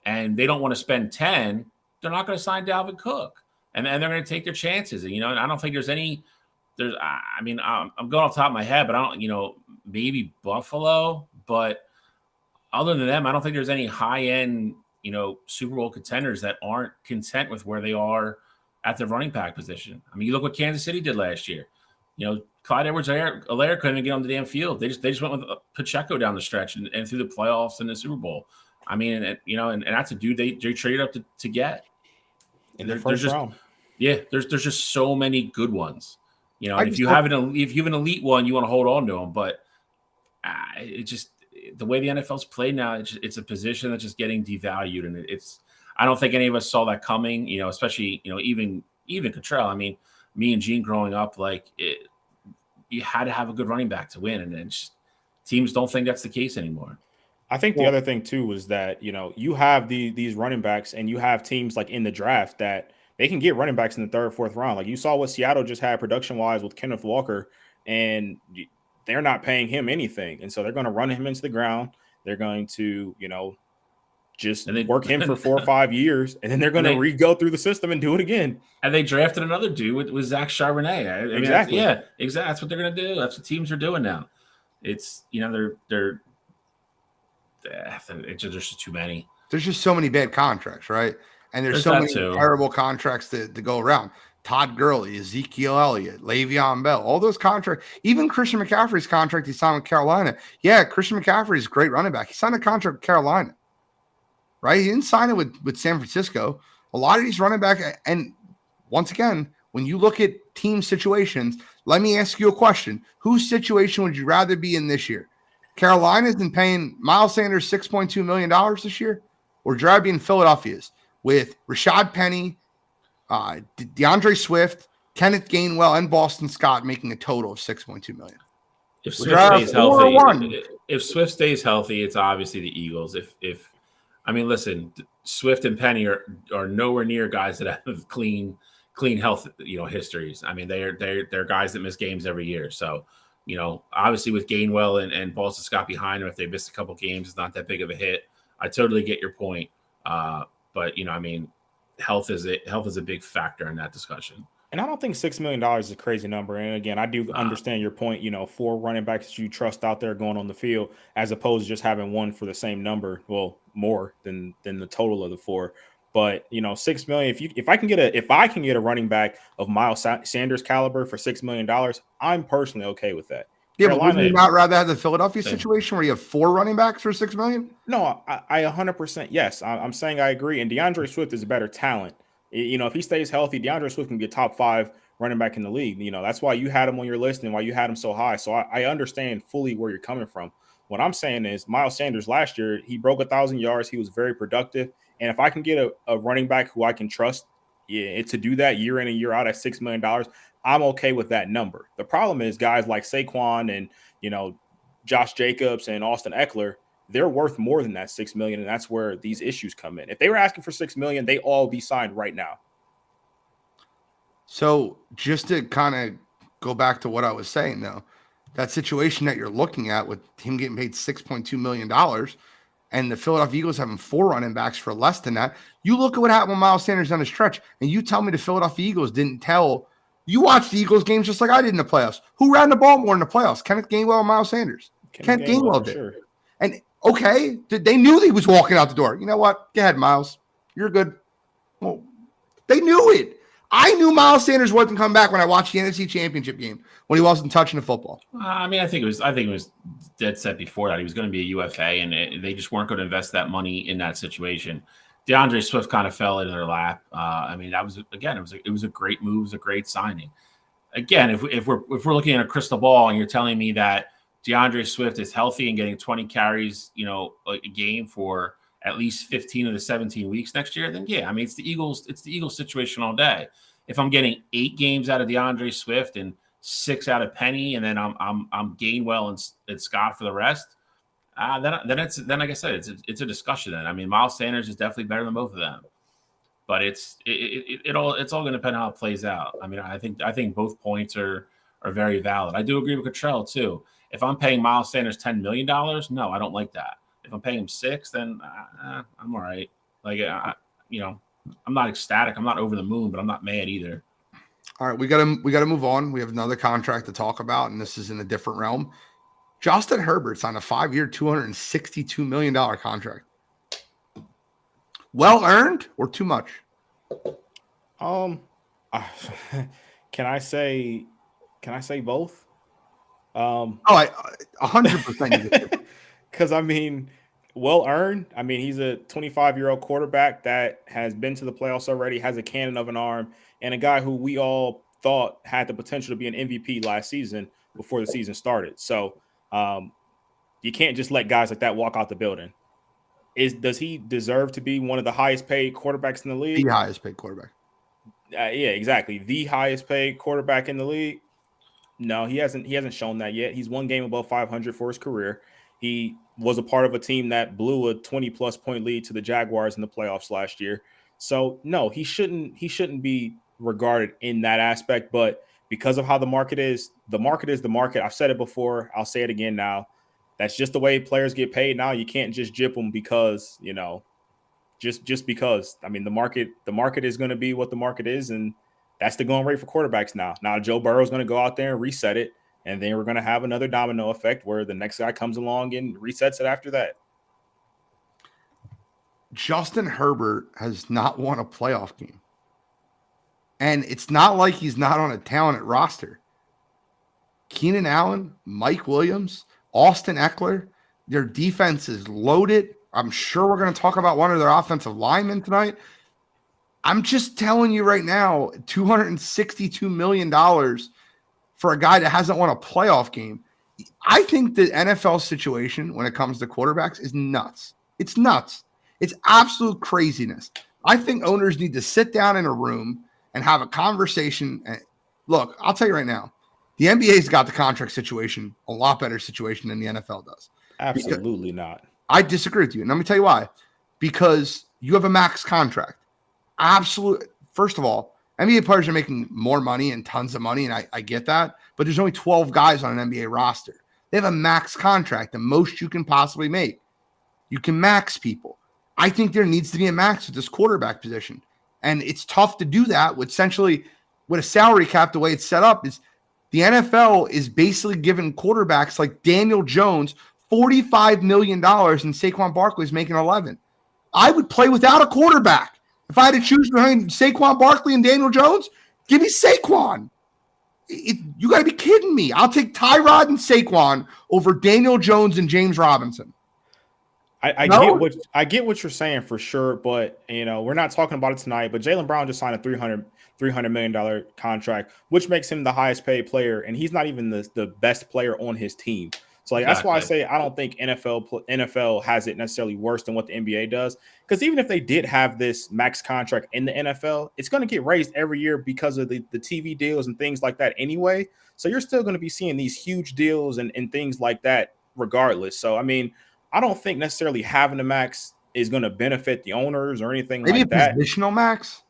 and they don't want to spend 10, they're not going to sign Dalvin Cook, and they're going to take their chances. And and I don't think there's any. I mean, I'm going off the top of my head, but I don't. Maybe Buffalo, but other than them, I don't think there's any high end Super Bowl contenders that aren't content with where they are at the running back position. I mean, you look what Kansas City did last year. Clyde Edwards-Helaire couldn't even get on the damn field. They just went with Pacheco down the stretch and through the playoffs and the Super Bowl. I mean, and that's a dude they traded up to get in the first round. Yeah, there's just so many good ones. If you have an elite one, you want to hold on to them. But it just the way the NFL's played now, it's a position that's just getting devalued, and I don't think any of us saw that coming. Especially even Cottrell. I mean, me and Gene growing up, you had to have a good running back to win, and teams don't think that's the case anymore. I think the other thing too is that you have these running backs, and you have teams like in the draft that they can get running backs in the third, fourth round. Like you saw what Seattle just had production wise with Kenneth Walker, and they're not paying him anything, and so they're going to run him into the ground. They're going to just work him for 4 or 5 years, and then they're going to go through the system and do it again. And they drafted another dude with Zach Charbonnet. Exactly. Exactly. That's what they're going to do. That's what teams are doing now. It's there's just too many. There's just so many bad contracts, right? And there's so many terrible contracts to go around. Todd Gurley, Ezekiel Elliott, Le'Veon Bell, all those contracts. Even Christian McCaffrey's contract he signed with Carolina. Yeah, Christian McCaffrey is a great running back. He signed a contract with Carolina. Right? He didn't sign it with San Francisco. A lot of these running back, and once again, when you look at team situations, let me ask you a question. Whose situation would you rather be in this year? Carolina's been paying Miles Sanders $6.2 million this year, or would you rather be in Philadelphia's with Rashad Penny, DeAndre Swift, Kenneth Gainwell, and Boston Scott making a total of $6.2 million? If Swift stays healthy, it's obviously the Eagles. I mean, listen, Swift and Penny are nowhere near guys that have clean health, histories. I mean, they're guys that miss games every year. So, obviously with Gainwell and Boston Scott behind them, if they miss a couple games, it's not that big of a hit. I totally get your point. But I mean, health is a big factor in that discussion. And I don't think $6 million is a crazy number. And again, I do understand your point, 4 running backs that you trust out there going on the field, as opposed to just having one for the same number. Well, more than the total of the 4. But $6 million. If I can get a running back of Miles Sanders caliber for $6 million, I'm personally okay with that. Yeah, but wouldn't you not rather have the Philadelphia Same. situation where you have 4 running backs for $6 million? No, I 100% yes. I'm saying I agree. And DeAndre Swift is a better talent. If he stays healthy, DeAndre Swift can be a top 5 running back in the league. That's why you had him on your list and why you had him so high. So I understand fully where you're coming from. What I'm saying is Miles Sanders last year, he broke 1,000 yards. He was very productive. And if I can get a running back who I can trust to do that year in and year out at $6 million, I'm okay with that number. The problem is guys like Saquon and, Josh Jacobs and Austin Eckler, they're worth more than that $6 million. And that's where these issues come in. If they were asking for $6 million, they all be signed right now. So just to kind of go back to what I was saying, though, that situation that you're looking at with him getting paid $6.2 million and the Philadelphia Eagles having 4 running backs for less than that, you look at what happened with Miles Sanders on the stretch, and you tell me the Philadelphia Eagles didn't tell. You watched the Eagles games just like I did in the playoffs. Who ran the ball more in the playoffs? Kenneth Gainwell and Miles Sanders. Kenneth Gainwell did. Sure. And okay, they knew he was walking out the door. You know what? Go ahead, Miles. You're good. Well, they knew it. I knew Miles Sanders wasn't coming back when I watched the NFC Championship game when he wasn't touching the football. I think it was dead set before that he was going to be a UFA, and they just weren't going to invest that money in that situation. DeAndre Swift kind of fell into their lap. That was it was a great move, it was a great signing. Again, if we're looking at a crystal ball and you're telling me that DeAndre Swift is healthy and getting 20 carries, a game for at least 15 of the 17 weeks next year, then yeah, it's the Eagles situation all day. If I'm getting 8 games out of DeAndre Swift and 6 out of Penny, and then I'm Gainwell and Scott for the rest, then like I said, it's a discussion. Then Miles Sanders is definitely better than both of them, but it's all going to depend on how it plays out. I think both points are very valid. I do agree with Cottrell too. If I'm paying Miles Sanders $10 million, no, I don't like that. If I'm paying him 6, then I'm all right. I'm not ecstatic. I'm not over the moon, but I'm not mad either. All right, we got to move on. We have another contract to talk about, and this is in a different realm. Justin Herbert signed a 5-year, $262 million contract. Well earned or too much? Can I say both? 100%. Because well earned. He's a 25-year-old quarterback that has been to the playoffs already, has a cannon of an arm, and a guy who we all thought had the potential to be an MVP last season before the season started. So you can't just let guys like that walk out the building. Does he deserve to be one of the highest paid quarterbacks in the league? The highest paid quarterback. Yeah, exactly. The highest paid quarterback in the league. No, he hasn't shown that yet. He's 1 game above 500 for his career. He was a part of a team that blew a 20+ point lead to the Jaguars in the playoffs last year. So no, he shouldn't be regarded in that aspect. But because of how the market is the market. I've said it before. I'll say it again now. That's just the way players get paid now. You can't just gyp them because, just because. The market is going to be what the market is, and that's the going rate for quarterbacks now. Now Joe Burrow is going to go out there and reset it, and then we're going to have another domino effect where the next guy comes along and resets it after that. Justin Herbert has not won a playoff game. And it's not like he's not on a talented roster. Keenan Allen, Mike Williams, Austin Eckler, their defense is loaded. I'm sure we're going to talk about one of their offensive linemen tonight. I'm just telling you right now, $262 million for a guy that hasn't won a playoff game. I think the NFL situation when it comes to quarterbacks is nuts. It's nuts. It's absolute craziness. I think owners need to sit down in a room and have a conversation. And look, I'll tell you right now, the NBA's got the contract situation a lot better situation than the NFL does. Absolutely not. I disagree with you. And let me tell you why. Because you have a max contract. Absolutely. First of all, NBA players are making more money and tons of money, and I get that. But there's only 12 guys on an NBA roster. They have a max contract, the most you can possibly make. You can max people. I think there needs to be a max with this quarterback position. And it's tough to do that with essentially with a salary cap, the way it's set up is the NFL is basically giving quarterbacks like Daniel Jones $45 million and Saquon Barkley is making 11. I would play without a quarterback. If I had to choose between Saquon Barkley and Daniel Jones, give me Saquon. You got to be kidding me. I'll take Tyrod and Saquon over Daniel Jones and James Robinson. I get what you're saying for sure, but we're not talking about it tonight. But Jaylen Brown just signed a $300 million contract, which makes him the highest paid player, and he's not even the best player on his team. So that's why I say I don't think NFL has it necessarily worse than what the NBA does. Because even if they did have this max contract in the NFL, it's going to get raised every year because of the TV deals and things like that anyway. So you're still going to be seeing these huge deals and things like that regardless. So, I mean, I don't think necessarily having the max is going to benefit the owners or anything like that. Maybe a positional max?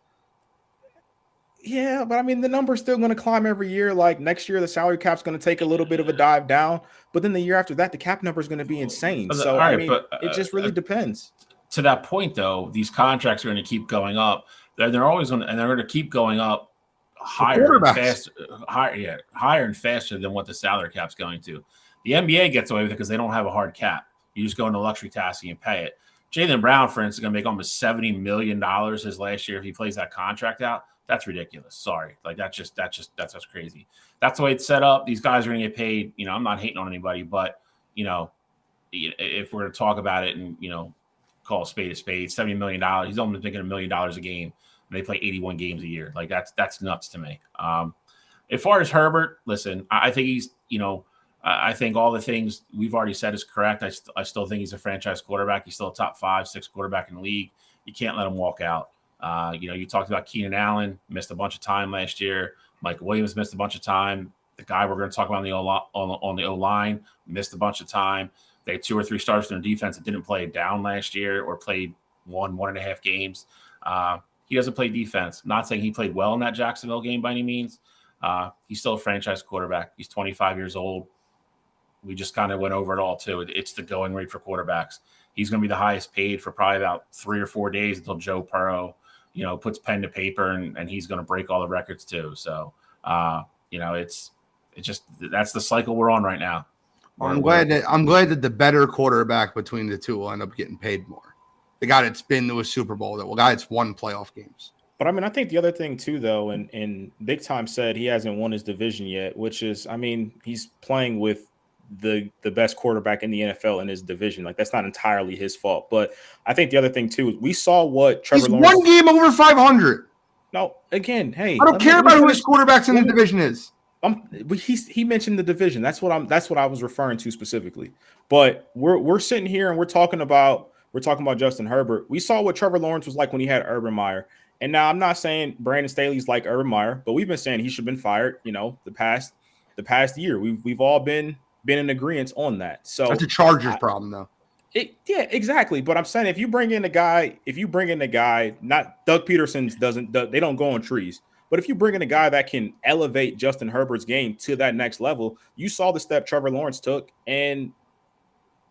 Yeah, but I mean, the number's still going to climb every year. Like next year, the salary cap's going to take a little bit of a dive down, but then the year after that, the cap number is going to be insane. So it just really depends. To that point, though, these contracts are going to keep going up. They're always going to, and they're going to keep going up higher and faster than what the salary cap's going to. The NBA gets away with it because they don't have a hard cap. You just go into luxury taxing and pay it. Jaylen Brown, for instance, is going to make almost $70 million his last year if he plays that contract out. That's ridiculous. Sorry. Like that's just crazy. That's the way it's set up. These guys are going to get paid. I'm not hating on anybody, but if we're to talk about it and, call a spade, $70 million, he's only making $1 million a game and they play 81 games a year. Like that's nuts to me. As far as Herbert, listen, I think he's, I think all the things we've already said is correct. I still think he's a franchise quarterback. He's still a top 5-6 quarterback in the league. You can't let him walk out. You talked about Keenan Allen, missed a bunch of time last year. Mike Williams missed a bunch of time. The guy we're going to talk about on the O-line missed a bunch of time. They had 2 or 3 starters in their defense that didn't play down last year or played 1.5 games. He doesn't play defense. I'm not saying he played well in that Jacksonville game by any means. He's still a franchise quarterback. He's 25 years old. We just kind of went over it all, too. It's the going rate for quarterbacks. He's going to be the highest paid for probably about 3 or 4 days until Joe Burrow, puts pen to paper and he's going to break all the records, too. So, it's just that's the cycle we're on right now. I'm glad that the better quarterback between the two will end up getting paid more. The guy that's been to a Super Bowl, the guy that's won playoff games. But I mean, I think the other thing too, though, and Big Time said he hasn't won his division yet, which is, I mean, he's playing with the best quarterback in the NFL in his division. Like that's not entirely his fault. But I think the other thing too, we saw what Trevor Lawrence. One game over 500. No, again, hey, I don't care about who his quarterbacks in the division is. He mentioned the division. That's what I was referring to specifically. But we're sitting here and we're talking about Justin Herbert. We saw what Trevor Lawrence was like when he had Urban Meyer. And now I'm not saying Brandon Staley's like Urban Meyer, but we've been saying he should have been fired. The past year, we've all been in agreement on that. So that's a Chargers problem, though. Yeah, exactly. But I'm saying if you bring in a guy, not Doug Peterson's they don't go on trees. But if you bring in a guy that can elevate Justin Herbert's game to that next level, you saw the step Trevor Lawrence took, and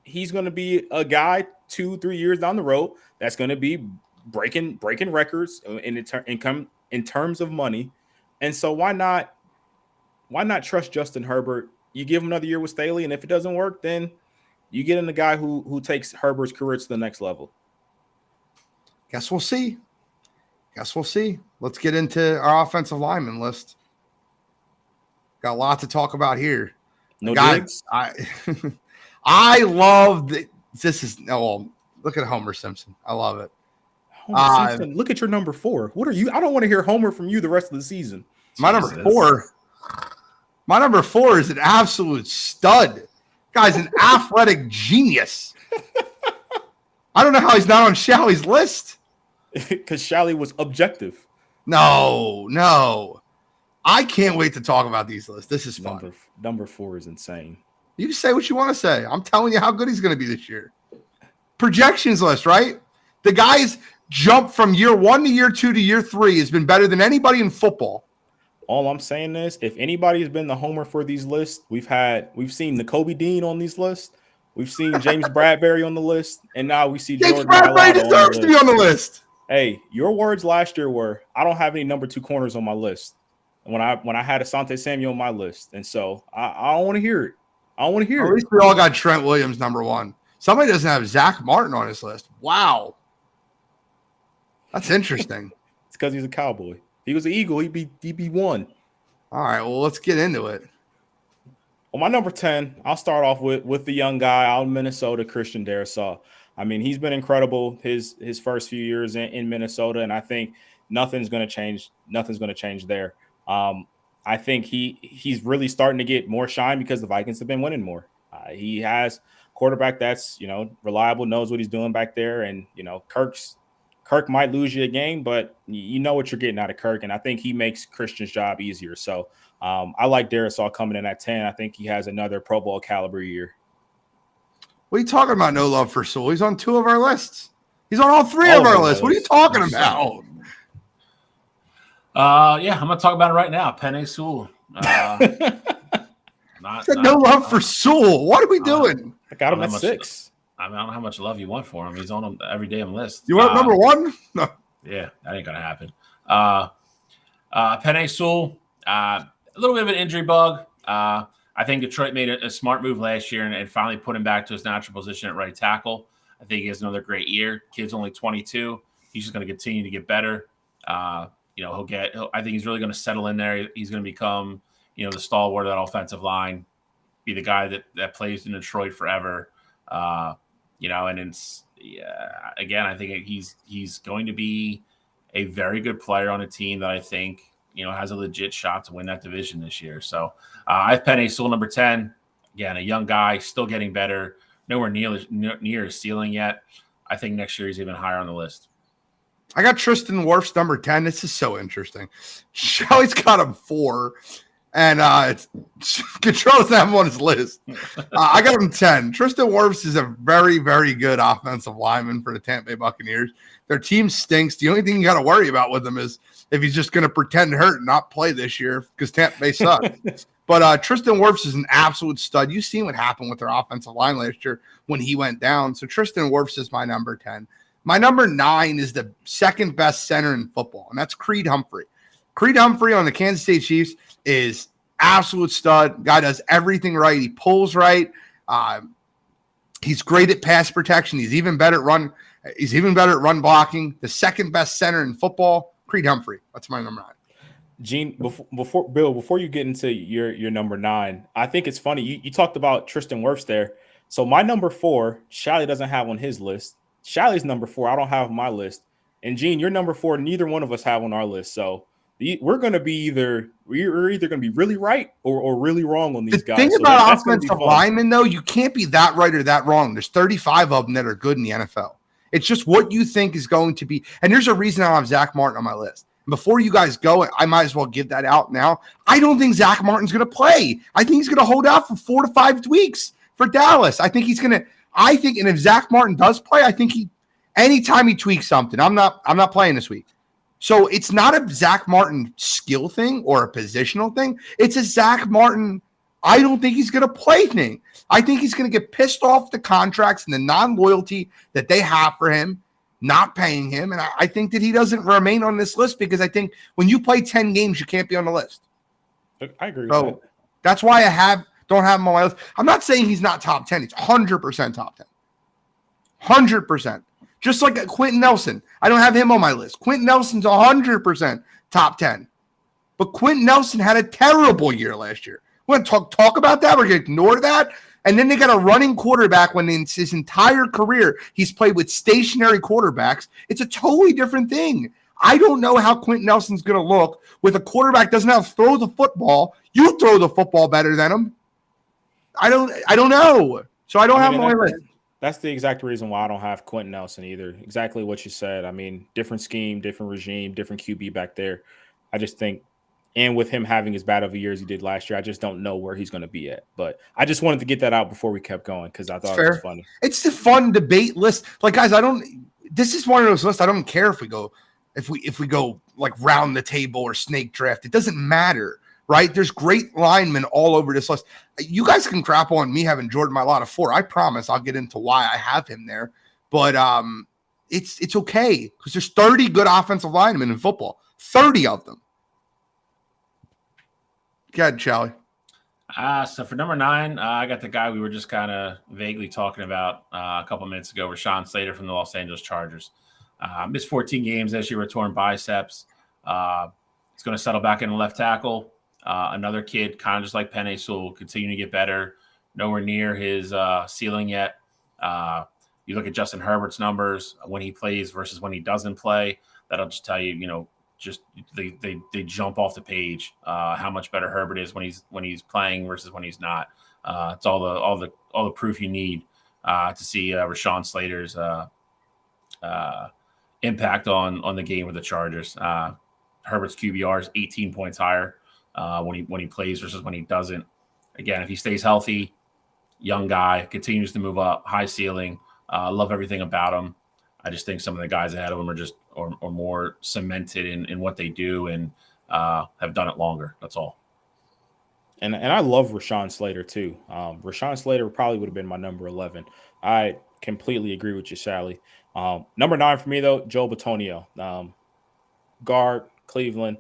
he's going to be a guy 2-3 years down the road that's going to be breaking records in terms of money. And so why not trust Justin Herbert? You give him another year with Staley, and if it doesn't work, then you get in the guy who takes Herbert's career to the next level. Guess we'll see. Let's get into our offensive lineman list. Got a lot to talk about here. No guys. I love that. Look at Homer Simpson. I love it. Homer Simpson, look at your number 4. What are you? I don't want to hear Homer from you the rest of the season. My number 4 is an absolute stud. Guy's an athletic genius. I don't know how he's not on Shalley's list. Because Shalley was objective. No. I can't wait to talk about these lists. This is fun. Number 4 is insane. You can say what you want to say. I'm telling you how good he's going to be this year. Projections list, right? The guy's jump from year 1 to year 2 to year 3 has been better than anybody in football. All I'm saying is, if anybody has been the homer for these lists, we've seen Nakobe Dean on these lists. We've seen James Bradbury on the list, and now we see James Bradbury deserves to be on the list. Hey, your words last year were, I don't have any number 2 corners on my list. When I had Asante Samuel on my list. And so I don't want to hear it. At least we all got Trent Williams number 1. Somebody doesn't have Zach Martin on his list. Wow. That's interesting. It's because he's a Cowboy. If he was an Eagle, he'd be 1. All right, well, let's get into it. Well, my number 10, I'll start off with the young guy out of Minnesota, Christian Darrisaw. I mean, he's been incredible his first few years in Minnesota, and I think nothing's going to change. Nothing's going to change there. I think he's really starting to get more shine because the Vikings have been winning more. He has quarterback that's, reliable, knows what he's doing back there, and Kirk might lose you a game, but you know what you're getting out of Kirk, and I think he makes Christian's job easier. So I like Darrisaw coming in at 10. I think he has another Pro Bowl caliber year. What are you talking about? No love for Sewell. He's on 2 of our lists. He's on all 3 of our lists. What are you talking about? Yeah, I'm gonna talk about it right now. Penei Sewell. No love for Sewell. What are we doing? I got him at 6. I don't know how much love you want for him. He's on every damn list. You want number 1? No. Yeah, that ain't gonna happen. Penei Sewell, a little bit of an injury bug. I think Detroit made a smart move last year and finally put him back to his natural position at right tackle. I think he has another great year. Kid's only 22. He's just going to continue to get better. I think he's really going to settle in there. He's going to become, the stalwart of that offensive line, be the guy that plays in Detroit forever. And it's, again, I think he's going to be a very good player on a team that I think, has a legit shot to win that division this year. So I have Penei Sewell number 10. Again, a young guy, still getting better, nowhere near his ceiling yet. I think next year he's even higher on the list. I got Tristan Wirfs number 10. This is so interesting. Shelly's got him 4, and Control doesn't have him on his list. I got him 10. Tristan Wirfs is a very, very good offensive lineman for the Tampa Bay Buccaneers. Their team stinks. The only thing you got to worry about with him is if he's just going to pretend hurt and not play this year because Tampa Bay sucks. But Tristan Wirfs is an absolute stud. You've seen what happened with their offensive line last year when he went down. So Tristan Wirfs is my number 10. My number 9 is the second best center in football, and that's Creed Humphrey. Creed Humphrey on the Kansas State Chiefs is absolute stud. Guy does everything right. He pulls right. He's great at pass protection. He's even better at run blocking. The second best center in football, Creed Humphrey. That's my number 9. Gene, before you get into your number 9, I think it's funny. You talked about Tristan Wirfs there. So my number 4, Shally doesn't have on his list. Shally's number 4, I don't have on my list. And Gene, your number 4, neither one of us have on our list. So we're going to be we're either going to be really right or really wrong on these guys. The thing about offensive linemen, though, you can't be that right or that wrong. There's 35 of them that are good in the NFL. It's just what you think is going to be. And there's a reason I have Zach Martin on my list. Before you guys go, I might as well give that out now. I don't think Zach Martin's going to play. I think he's going to hold out for 4 to 5 weeks for Dallas. And if Zach Martin does play, I think anytime he tweaks something, I'm not playing this week. So it's not a Zach Martin skill thing or a positional thing. It's a Zach Martin, I don't think he's going to play thing. I think he's going to get pissed off the contracts and the non-loyalty that they have for him, not paying him. And I think that he doesn't remain on this list because I think when you play 10 games, you can't be on the list. I agree with that. That's why don't have him on my list. I'm not saying he's not top 10. It's 100% top 10. 100%. Just like Quentin Nelson. I don't have him on my list. Quentin Nelson's 100% top 10. But Quentin Nelson had a terrible year last year. We're going to talk about that. We're going to ignore that. And then they got a running quarterback when in his entire career he's played with stationary quarterbacks. It's a totally different thing. I don't know how Quentin Nelson's going to look with a quarterback doesn't have to throw the football. You throw the football better than him. I don't know. So I don't have him on my list. That's the exact reason why I don't have Quentin Nelson either. Exactly what you said. I mean, different scheme, different regime, different QB back there. I just think, and with him having as bad of a year as he did last year, I just don't know where he's going to be at. But I just wanted to get that out before we kept going because I thought it was funny. It's the fun debate list. Like, guys, this is one of those lists. I don't care if we go like round the table or snake draft. It doesn't matter. Right? There's great linemen all over this list. You guys can crap on me having Jordan Mailata 4. I promise I'll get into why I have him there. But it's okay because there's 30 good offensive linemen in football. 30 of them. Go ahead, Charlie. So for number 9, I got the guy we were just kind of vaguely talking about a couple minutes ago, Rashawn Slater from the Los Angeles Chargers. Missed 14 games this year with torn biceps. He's going to settle back in left tackle. Another kid, kind of just like Penei Sewell, continue to get better. Nowhere near his ceiling yet. You look at Justin Herbert's numbers when he plays versus when he doesn't play. That'll just tell you, just they jump off the page. How much better Herbert is when he's playing versus when he's not. It's all the proof you need to see Rashawn Slater's impact on the game with the Chargers. Herbert's QBR is 18 points higher when he plays versus when he doesn't. Again, if he stays healthy, young guy, continues to move up, high ceiling. Love everything about him. I just think some of the guys ahead of him are just or more cemented in what they do and have done it longer. That's all. And I love Rashawn Slater too. Rashawn Slater probably would have been my number 11. I completely agree with you, Sally. Number 9 for me though, Joe Bitonio, guard, Cleveland,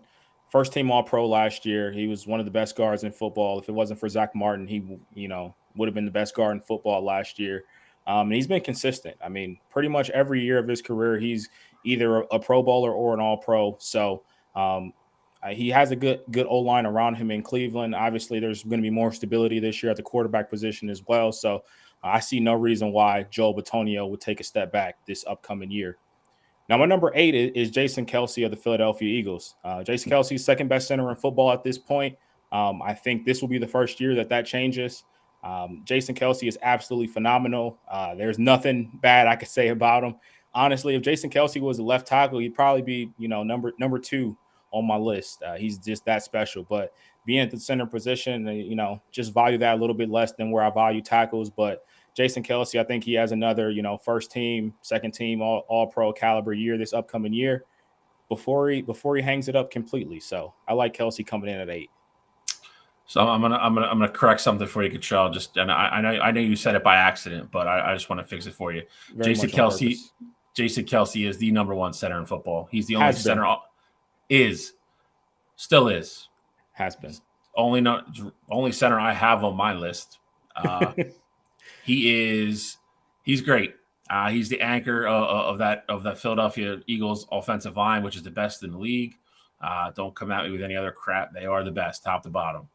first team All-Pro last year. He was one of the best guards in football. If it wasn't for Zach Martin, he would have been the best guard in football last year. And he's been consistent. I mean, pretty much every year of his career, he's either a Pro Bowler or an All-Pro. So he has a good O-line around him in Cleveland. Obviously, there's going to be more stability this year at the quarterback position as well. So I see no reason why Joe Bitonio would take a step back this upcoming year. Now, my number 8 is Jason Kelce of the Philadelphia Eagles. Jason Kelce, second best center in football at this point. I think this will be the first year that changes. Jason Kelce is absolutely phenomenal. There's nothing bad I could say about him. Honestly, if Jason Kelce was a left tackle, he'd probably be, number 2 on my list. He's just that special. But being at the center position, just value that a little bit less than where I value tackles. But Jason Kelce, I think he has another, first team, second team, all pro caliber year this upcoming year before he hangs it up completely. So I like Kelce coming in at 8. So I'm gonna correct something for you, Cottrell. I know you said it by accident, but I just want to fix it for you. Jason Kelce is the number 1 center in football. He's the only center. Still is. Has been. Only center I have on my list. He's great. He's the anchor of that Philadelphia Eagles offensive line, which is the best in the league. Don't come at me with any other crap. They are the best, top to bottom.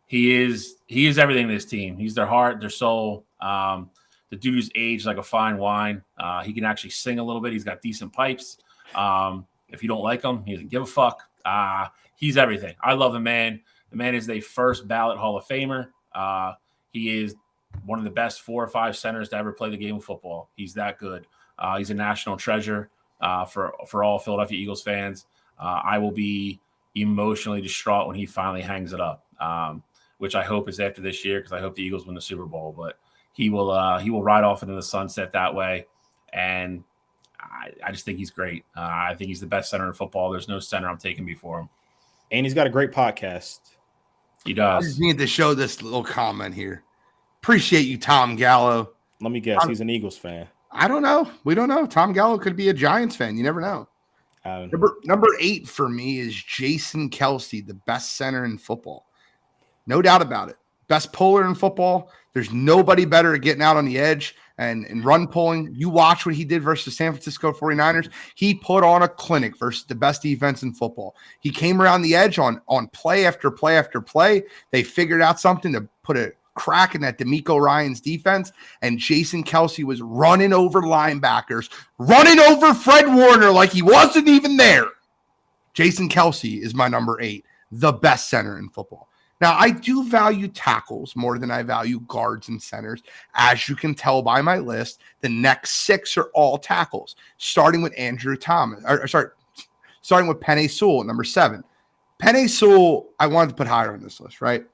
He is everything to this team. He's their heart, their soul. The dude's aged like a fine wine. He can actually sing a little bit. He's got decent pipes. If you don't like him, he doesn't give a fuck. He's everything. I love the man. The man is the first ballot Hall of Famer. He is one of the best 4 or 5 centers to ever play the game of football. He's that good. He's a national treasure for all Philadelphia Eagles fans. I will be emotionally distraught when he finally hangs it up, which I hope is after this year because I hope the Eagles win the Super Bowl. But he will ride off into the sunset that way, and I just think he's great. I think he's the best center in football. There's no center I'm taking before him. And he's got a great podcast. He does. I just need to show this little comment here. Appreciate you, Tom Gallo. Let me guess. He's an Eagles fan. I don't know. We don't know. Tom Gallo could be a Giants fan. You never know. Number 8 for me is Jason Kelce, the best center in football. No doubt about it. Best puller in football. There's nobody better at getting out on the edge and run pulling. You watch what he did versus San Francisco 49ers. He put on a clinic versus the best defense in football. He came around the edge on play after play after play. They figured out something to put a crack in that D'Amico Ryans defense, and Jason Kelce was running over linebackers, running over Fred Warner like he wasn't even there. Jason Kelce is my number 8, the best center in football. Now, I do value tackles more than I value guards and centers. As you can tell by my list, the next 6 are all tackles, starting with starting with Penei Sewell at number 7. Penei Sewell, I wanted to put higher on this list, right?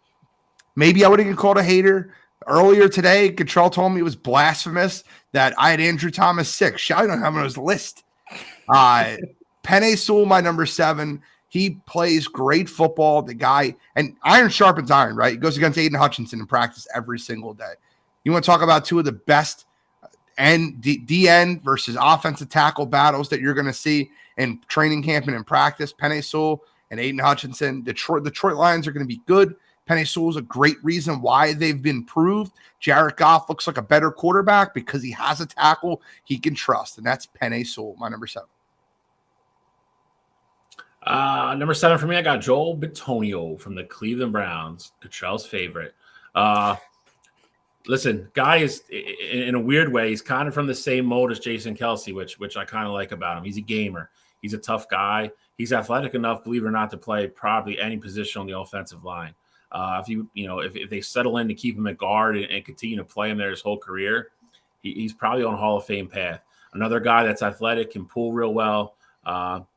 Maybe I would have been called a hater. Earlier today, Cottrell told me it was blasphemous that I had Andrew Thomas 6. I don't have him on his list. Penei Sewell, my number 7. He plays great football. The guy, and iron sharpens iron, right? He goes against Aiden Hutchinson in practice every single day. You want to talk about 2 of the best D-end versus offensive tackle battles that you're going to see in training camp and in practice. Penei Sewell and Aiden Hutchinson. Detroit Lions are going to be good. Penei Sewell is a great reason why they've been proved. Jared Goff looks like a better quarterback because he has a tackle he can trust, and that's Penei Sewell, my number 7. Number 7 for me, I got Joel Bitonio from the Cleveland Browns, Cottrell's favorite. Listen, guy is in a weird way. He's kind of from the same mold as Jason Kelsey, which I kind of like about him. He's a gamer. He's a tough guy. He's athletic enough, believe it or not, to play probably any position on the offensive line. If they settle in to keep him at guard and continue to play him there his whole career, he's probably on a Hall of Fame path. Another guy that's athletic, can pull real well.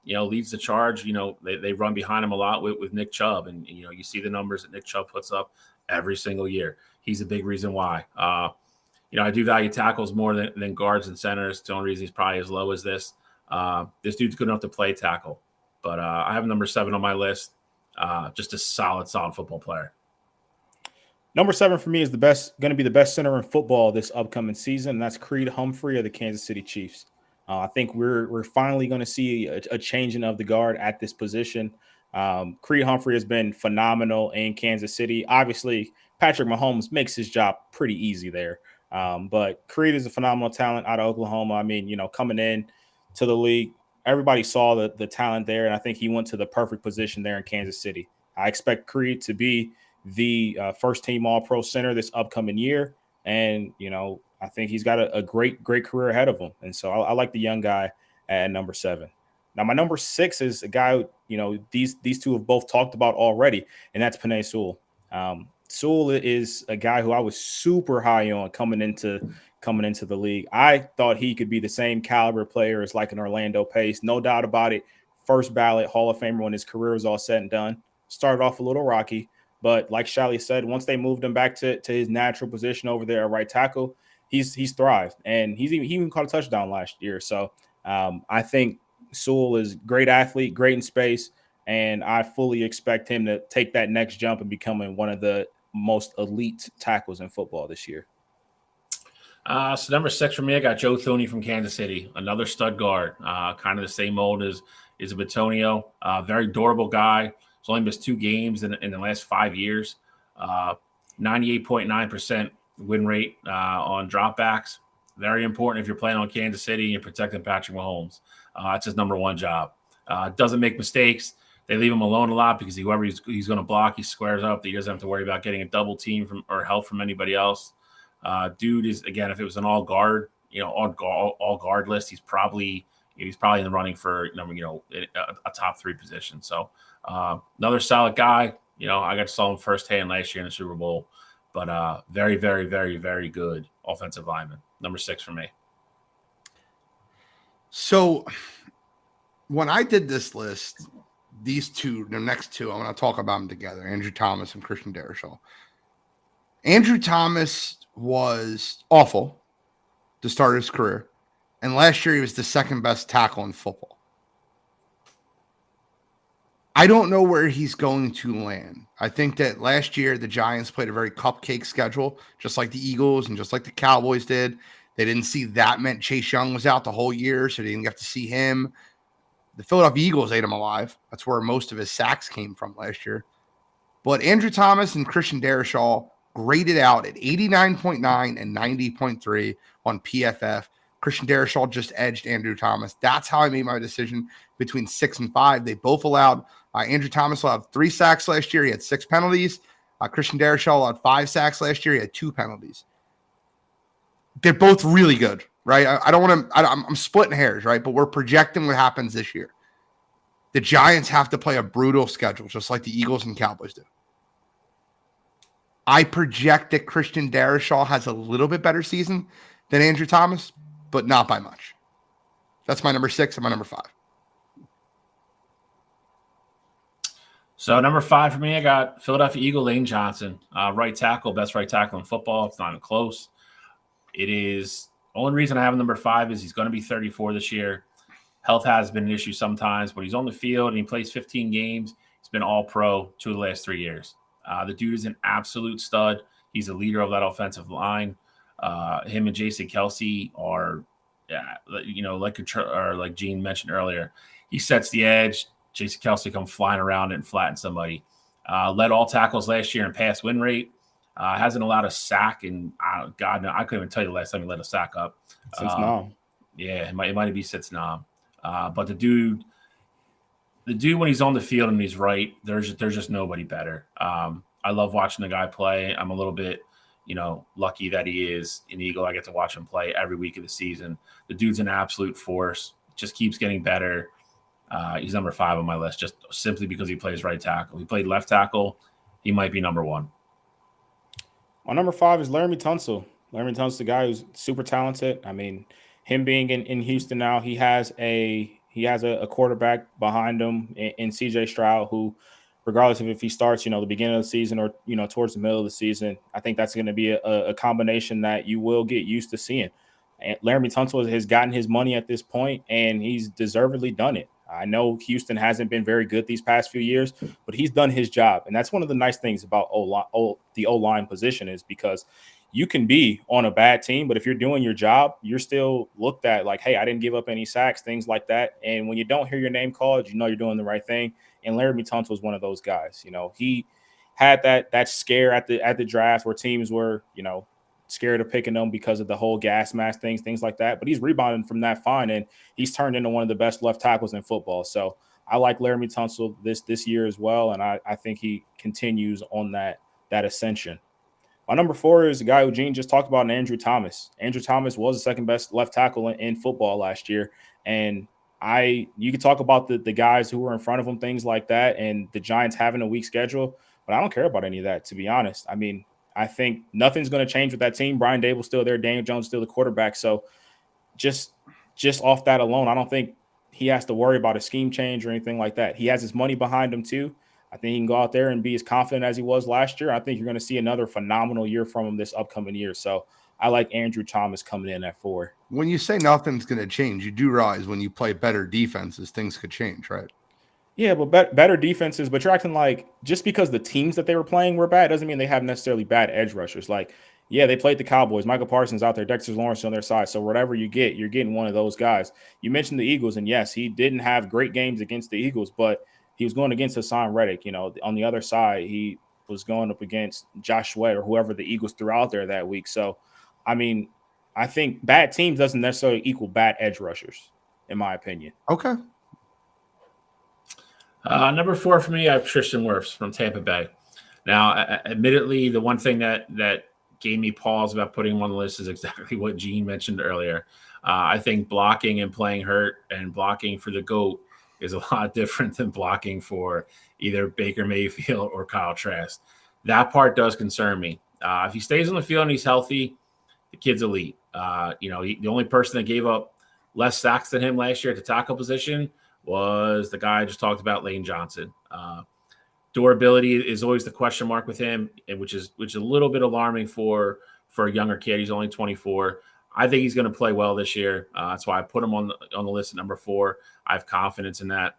Leads the charge. They run behind him a lot with Nick Chubb, and you see the numbers that Nick Chubb puts up every single year. He's a big reason why. I do value tackles more than guards and centers. The only reason he's probably as low as this. This dude's good enough to play tackle, but I have number 7 on my list. Just a solid football player. Number 7 for me is going to be the best center in football this upcoming season, and that's Creed Humphrey of the Kansas City Chiefs. I think we're finally going to see a changing of the guard at this position. Creed Humphrey has been phenomenal in Kansas City. Obviously, Patrick Mahomes makes his job pretty easy there. But Creed is a phenomenal talent out of Oklahoma. I mean, coming in to the league, everybody saw the talent there, and I think he went to the perfect position there in Kansas City. I expect Creed to be the first-team All-Pro center this upcoming year, and, I think he's got a great career ahead of him. And so I like the young guy at number 7. Now, my number 6 is a guy, these two have both talked about already, and that's Penei Sewell. Sewell is a guy who I was super high on coming into the league. I thought he could be the same caliber player as like an Orlando Pace, no doubt about it. First ballot Hall of Famer when his career was all said and done. Started off a little rocky, but like Shally said, once they moved him back to his natural position over there at right tackle, he's thrived, and he even caught a touchdown last year. So I think Sewell is a great athlete, great in space, and I fully expect him to take that next jump and becoming one of the most elite tackles in football this year. So number 6 for me, I got Joe Thuney from Kansas City, another stud guard, kind of the same mold as Bitonio. Very durable guy. He's only missed 2 games in the last 5 years. 98.9% win rate on dropbacks. Very important if you're playing on Kansas City and you're protecting Patrick Mahomes. That's his number 1 job. Doesn't make mistakes. They leave him alone a lot because whoever he's going to block, he squares up. He doesn't have to worry about getting a double team or help from anybody else. Dude is, again, if it was an all guard list, he's probably in the running for a top 3 position. So another solid guy. I got to saw him firsthand last year in the Super Bowl, but very, very, very, very good offensive lineman. Number 6 for me. So when I did this list, these two, the next two, I'm going to talk about them together, Andrew Thomas and Christian Darrisaw. Andrew Thomas was awful to start his career, and last year he was the second best tackle in football. I don't know where he's going to land. I think that last year the Giants played a very cupcake schedule, just like the Eagles and just like the Cowboys did. They didn't see that meant Chase Young was out the whole year, so they didn't get to see him. The Philadelphia Eagles ate him alive. That's where most of his sacks came from last year. But Andrew Thomas and Christian Darrisaw graded out at 89.9 and 90.3 on PFF. Christian Darrisaw just edged Andrew Thomas. That's how I made my decision between 6 and 5. They both allowed Andrew Thomas allowed 3 sacks last year. He had 6 penalties. Christian Darrisaw allowed 5 sacks last year. He had 2 penalties. They're both really good, right? I don't want to. I'm splitting hairs, right? But we're projecting what happens this year. The Giants have to play a brutal schedule, just like the Eagles and Cowboys do. I project that Christian Darrisaw has a little bit better season than Andrew Thomas, but not by much. That's my number 6 and my number 5. So number 5 for me, I got Philadelphia Eagle Lane Johnson, right tackle, best right tackle in football. It's not even close. It is only reason I have number 5 is he's going to be 34 this year. Health has been an issue sometimes, but he's on the field and he plays 15 games. He's been all pro 2 of the last 3 years. The dude is an absolute stud. He's a leader of that offensive line. Him and Jason Kelsey are, like Gene mentioned earlier, he sets the edge. Jason Kelsey come flying around and flatten somebody. Led all tackles last year in pass win rate. Hasn't allowed a sack, and God, no, I couldn't even tell you the last time he let a sack up. Since Nam. Yeah, it might be since Nam. But the dude the dude, when he's on the field and he's right, there's just nobody better. I love watching the guy play. I'm a little bit, lucky that he is an Eagle. I get to watch him play every week of the season. The dude's an absolute force. Just keeps getting better. He's number 5 on my list just simply because he plays right tackle. He played left tackle. He might be number 1. My number 5 is Laramie Tunsil. Laramie Tunsil, the guy who's super talented. I mean, him being in Houston now, he has a quarterback behind him in CJ Stroud, who, regardless of if he starts, the beginning of the season or, towards the middle of the season, I think that's going to be a combination that you will get used to seeing. And Laramie Tunsil has gotten his money at this point, and he's deservedly done it. I know Houston hasn't been very good these past few years, but he's done his job. And that's one of the nice things about the O-line position is because you can be on a bad team, but if you're doing your job, you're still looked at like, hey, I didn't give up any sacks, things like that. And when you don't hear your name called, you're doing the right thing. And Laramie Tunsil was one of those guys. He had that scare at the draft where teams were, scared of picking him because of the whole gas mask things like that. But he's rebounding from that fine, and he's turned into one of the best left tackles in football. So I like Laramie Tunsil this year as well, and I think he continues on that ascension. My number 4 is the guy who Gene just talked about, Andrew Thomas. Andrew Thomas was the second best left tackle in football last year, and you could talk about the guys who were in front of him, things like that, and the Giants having a weak schedule, but I don't care about any of that, to be honest. I mean, I think nothing's going to change with that team. Brian Dable's still there. Daniel Jones still the quarterback. So just off that alone, I don't think he has to worry about a scheme change or anything like that. He has his money behind him too. I think he can go out there and be as confident as he was last year. I think you're going to see another phenomenal year from him this upcoming year. So I like Andrew Thomas coming in at 4. When you say nothing's going to change, you do realize when you play better defenses, things could change, right? Yeah, but better defenses, but you're acting like just because the teams that they were playing were bad doesn't mean they have necessarily bad edge rushers. Like, yeah, they played the Cowboys. Michael Parsons out there. Dexter Lawrence on their side. So whatever you get, you're getting one of those guys. You mentioned the Eagles, and yes, he didn't have great games against the Eagles, but he was going against Hassan Reddick. On the other side, he was going up against Josh Sweat or whoever the Eagles threw out there that week. So, I mean, I think bad teams doesn't necessarily equal bad edge rushers, in my opinion. Okay. Number 4 for me, I have Tristan Wirfs from Tampa Bay. Now, admittedly, the one thing that gave me pause about putting him on the list is exactly what Gene mentioned earlier. I think blocking and playing hurt and blocking for the GOAT is a lot different than blocking for either Baker Mayfield or Kyle Trask. That part does concern me. If he stays on the field and he's healthy, the kid's elite. The only person that gave up less sacks than him last year at the tackle position was the guy I just talked about, Lane Johnson. Durability is always the question mark with him, which is a little bit alarming for a younger kid. He's only 24. I think he's going to play well this year. That's why I put him on the list at number 4. I have confidence in that.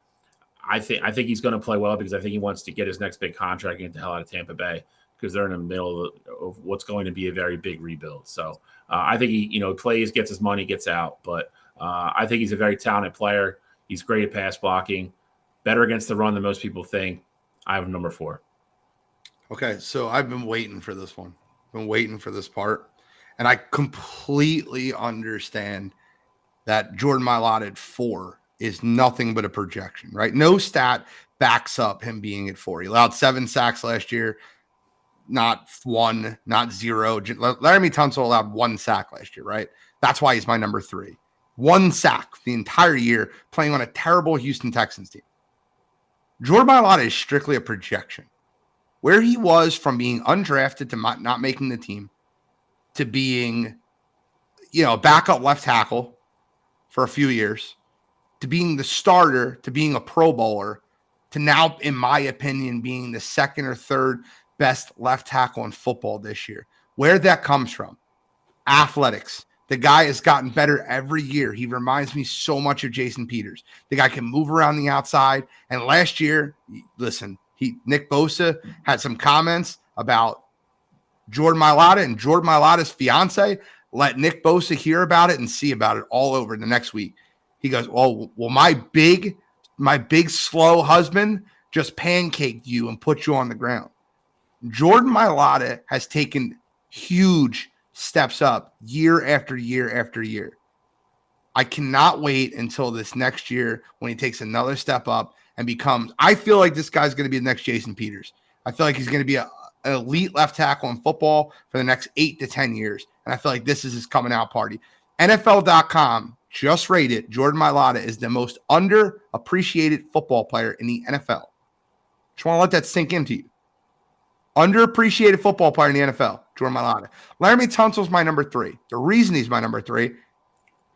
I think he's going to play well because I think he wants to get his next big contract and get the hell out of Tampa Bay because they're in the middle of what's going to be a very big rebuild. So I think he plays, gets his money, gets out. But I think he's a very talented player. He's great at pass blocking, better against the run than most people think. I have number 4. Okay, so I've been waiting for this one. Been waiting for this part. And I completely understand that Jordan Mailata at 4 is nothing but a projection, right? No stat backs up him being at 4. He allowed 7 sacks last year, not 1, not 0. Laramie Tunsil allowed 1 sack last year, right? That's why he's my number 3. 1 sack the entire year playing on a terrible Houston Texans team. Jordan Mailata is strictly a projection. Where he was from being undrafted to not making the team to being, a backup left tackle for a few years to being the starter to being a Pro Bowler to now, in my opinion, being the second or third best left tackle in football this year. Where that comes from? Athletics. The guy has gotten better every year. He reminds me so much of Jason Peters. The guy can move around the outside. And last year, listen, Nick Bosa had some comments about Jordan Mailata, and Jordan Mailata's fiance let Nick Bosa hear about it and see about it all over the next week. He goes, well, my big slow husband just pancaked you and put you on the ground. Jordan Mailata has taken huge steps up year after year after year. I cannot wait until this next year when he takes another step up and becomes – I feel like this guy's going to be the next Jason Peters. I feel like he's going to be an elite left tackle in football for the next 8 to 10 years. And I feel like this is his coming out party. NFL.com just rated Jordan Mailata as the most underappreciated football player in the NFL. Just want to let that sink into you. Underappreciated football player in the NFL, Jordan Mailata. Laramie Tunsil's my number 3. The reason he's my number 3,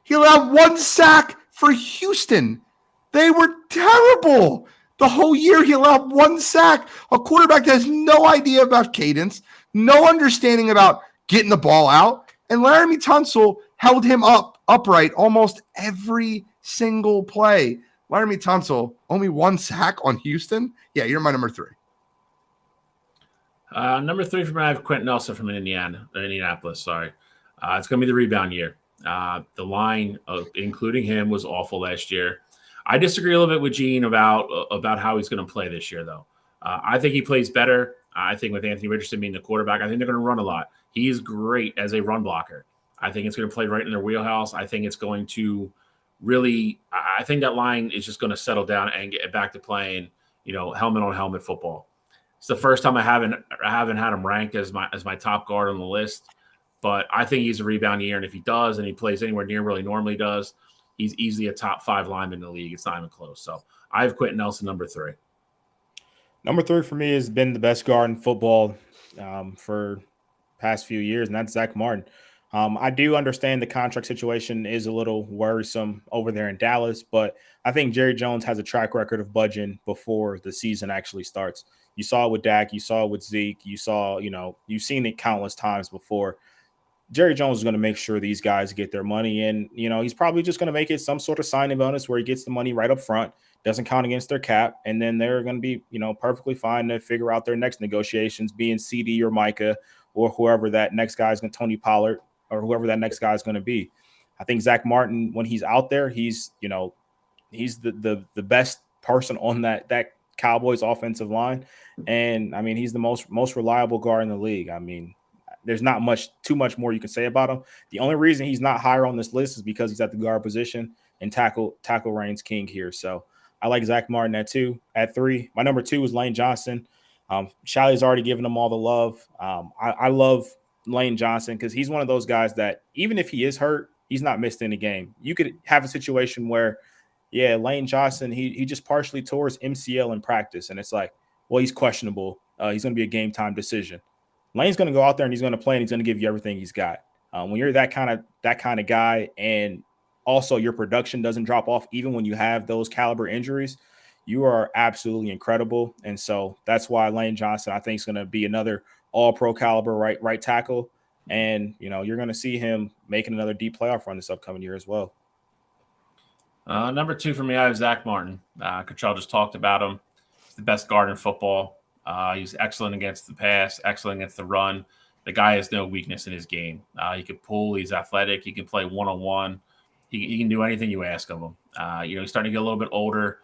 he allowed 1 sack for Houston. They were terrible. The whole year he allowed 1 sack. A quarterback that has no idea about cadence, no understanding about getting the ball out. And Laramie Tunsil held him upright almost every single play. Laramie Tunsil, only 1 sack on Houston? Yeah, you're my number 3. Number 3 for me, I have Quentin Nelson from Indianapolis. Sorry. It's going to be the rebound year. The line, including him, was awful last year. I disagree a little bit with Gene about how he's going to play this year, though. I think he plays better. I think with Anthony Richardson being the quarterback, I think they're going to run a lot. He is great as a run blocker. I think it's going to play right in their wheelhouse. I think it's going to really – I think that line is just going to settle down and get back to playing, helmet-on-helmet football. It's the first time I haven't had him ranked as my top guard on the list, but I think he's a rebound year, and if he does and he plays anywhere near what he normally does, he's easily a top 5 lineman in the league. It's not even close. So I have Quentin Nelson number 3. Number 3 for me has been the best guard in football for past few years, and that's Zach Martin. I do understand the contract situation is a little worrisome over there in Dallas, but I think Jerry Jones has a track record of budging before the season actually starts. You saw it with Dak. You saw it with Zeke. You've seen it countless times before. Jerry Jones is going to make sure these guys get their money, and, he's probably just going to make it some sort of signing bonus where he gets the money right up front, doesn't count against their cap, and then they're going to be, perfectly fine to figure out their next negotiations, being CD or Micah or whoever that next guy is going to, Tony Pollard or whoever that next guy is going to be. I think Zach Martin, when he's out there, he's the best person on that Cowboys offensive line. And I mean, he's the most reliable guard in the league. I mean, there's not too much more you can say about him. The only reason he's not higher on this list is because he's at the guard position, and tackle reigns king here. So I like Zach Martin at 2. At 3, my number 2 is Lane Johnson. Shalley's already given him all the love. I love Lane Johnson because he's one of those guys that even if he is hurt, he's not missed in a game. You could have a situation where, Lane Johnson, he just partially tore his MCL in practice, and it's like, well, he's questionable. He's going to be a game time decision. Lane's going to go out there and he's going to play, and he's going to give you everything he's got. When you're that kind of guy, and also your production doesn't drop off even when you have those caliber injuries, you are absolutely incredible. And so that's why Lane Johnson, I think, is going to be another all-pro caliber right tackle. And, you're going to see him making another deep playoff run this upcoming year as well. Number 2 for me, I have Zach Martin. Cottrell just talked about him. He's the best guard in football. He's excellent against the pass, excellent against the run. The guy has no weakness in his game. He can pull. He's athletic. He can play one-on-one. He can do anything you ask of him. He's starting to get a little bit older.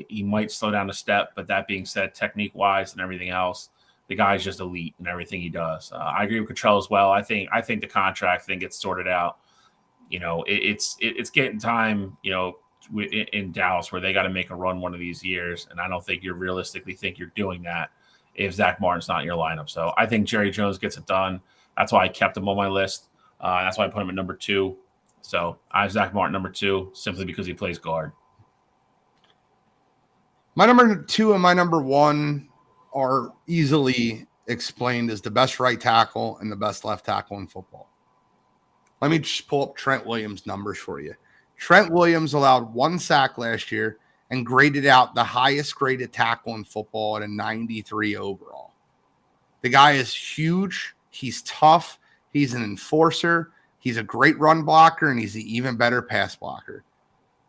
He might slow down a step, but that being said, technique-wise and everything else, the guy's just elite in everything he does. I agree with Cottrell as well. I think the contract thing gets sorted out. It's getting time, in Dallas where they got to make a run one of these years, and I don't think you realistically think you're doing that if Zach Martin's not in your lineup. So I think Jerry Jones gets it done. That's why I kept him on my list. That's why I put him at number 2. So I have Zach Martin number 2 simply because he plays guard. My number 2 and my number 1 are easily explained as the best right tackle and the best left tackle in football. Let me just pull up Trent Williams' numbers for you. Trent Williams allowed 1 sack last year and graded out the highest graded tackle in football at a 93 overall. The guy is huge. He's tough. He's an enforcer. He's a great run blocker, and he's an even better pass blocker.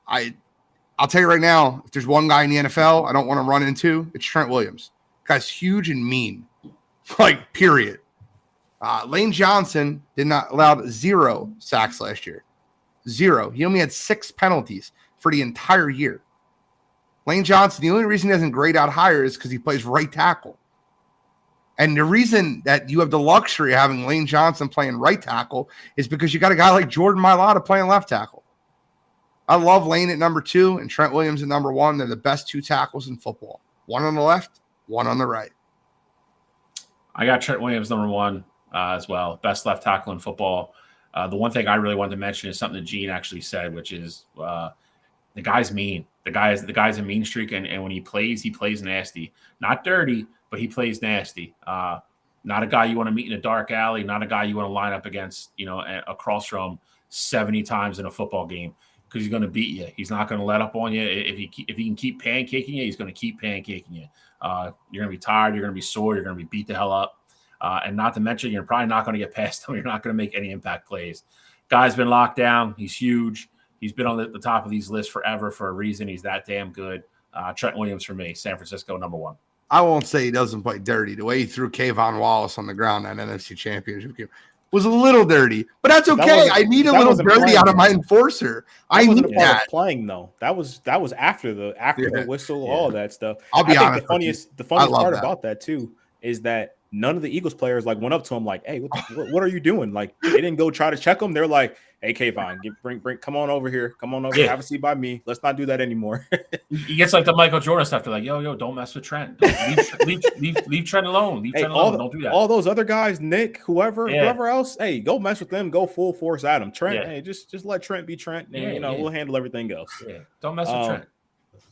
I'll tell you right now, if there's one guy in the NFL I don't want to run into, it's Trent Williams. The guy's huge and mean, period. Lane Johnson allowed 0 sacks last year. 0. He only had 6 penalties for the entire year. Lane Johnson, the only reason he doesn't grade out higher is because he plays right tackle. And the reason that you have the luxury of having Lane Johnson playing right tackle is because you got a guy like Jordan Mailata playing left tackle. I love Lane at number 2 and Trent Williams at number 1. They're the best 2 tackles in football. One on the left, one on the right. I got Trent Williams number 1 as well. Best left tackle in football. The one thing I really wanted to mention is something that Gene actually said, which is the guy's mean. The guy's a mean streak, and when he plays nasty. Not dirty, but he plays nasty. Not a guy you want to meet in a dark alley. Not a guy you want to line up against, across from 70 times in a football game, because he's going to beat you. He's not going to let up on you. If he can keep pancaking you, he's going to keep pancaking you. You're going to be tired. You're going to be sore. You're going to be beat the hell up. And not to mention, you're probably not going to get past him. You're not going to make any impact plays. Guy's been locked down. He's huge. He's been on the top of these lists forever for a reason. He's that damn good. Trent Williams for me, San Francisco number 1. I won't say he doesn't play dirty. The way he threw Kayvon Wallace on the ground at NFC Championship game was a little dirty, but that's okay. I need a little dirty out of my enforcer. I need that. Playing though, that was after the whistle, all of that stuff. I'll be honest. The funniest part about that too is that none of the Eagles players went up to him like, "Hey, what are you doing?" Like, they didn't go try to check him. They're like, "Hey, Kayvon, come on over here. Come on over here. Have a seat by me. Let's not do that anymore." He gets like the Michael Jordan stuff. They're like, yo, don't mess with Trent. Leave Trent alone. Leave Trent alone. Don't do that. All those other guys, Nick, whoever else, hey, go mess with them. Go full force at him. Trent, hey, just let Trent be Trent, and we'll handle everything else. Yeah. Don't mess with Trent.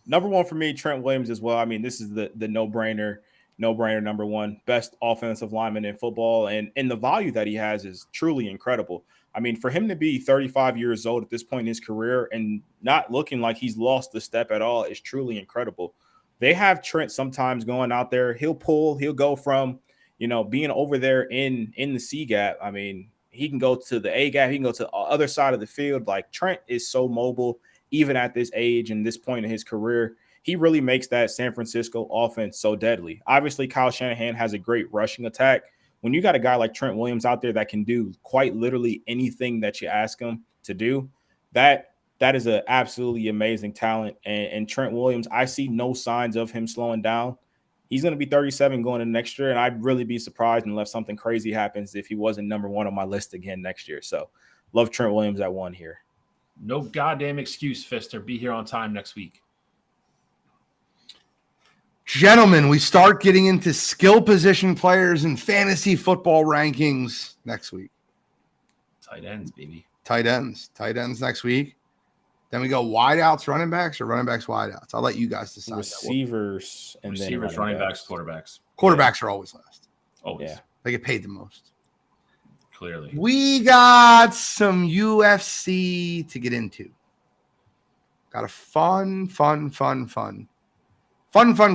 Number 1 for me, Trent Williams as well. I mean, this is the no-brainer. Number 1, best offensive lineman in football, and the value that he has is truly incredible. I mean, for him to be 35 years old at this point in his career and not looking like he's lost the step at all is truly incredible. They have Trent sometimes going out there. He'll go from, being over there in the C gap. I mean, he can go to the A gap. He can go to the other side of the field. Like, Trent is so mobile, even at this age and this point in his career. He really makes that San Francisco offense so deadly. Obviously, Kyle Shanahan has a great rushing attack. When you got a guy like Trent Williams out there that can do quite literally anything that you ask him to do, that is an absolutely amazing talent. And Trent Williams, I see no signs of him slowing down. He's going to be 37 going into next year, and I'd really be surprised unless something crazy happens if he wasn't number 1 on my list again next year. So love Trent Williams at 1 here. No goddamn excuse, Fister. Be here on time next week. Gentlemen, we start getting into skill position players and fantasy football rankings next week. Tight ends, baby. Tight ends next week. Then we go wideouts, running backs, or running backs, wideouts. I'll let you guys decide. Receivers, and receivers, then running backs, quarterbacks. Quarterbacks are always last. Always. Yeah. They get paid the most. Clearly. We got some UFC to get into. Got a fun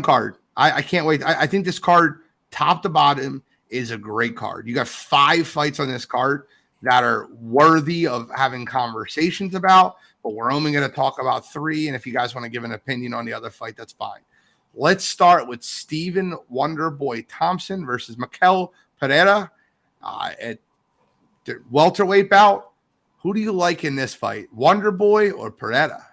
card. I can't wait. I think this card, top to bottom, is a great card. You got 5 fights on this card that are worthy of having conversations about, but we're only going to talk about 3. And if you guys want to give an opinion on the other fight, that's fine. Let's start with Stephen Wonderboy Thompson versus Mikel Pereira at the welterweight bout. Who do you like in this fight, Wonderboy or Pereira?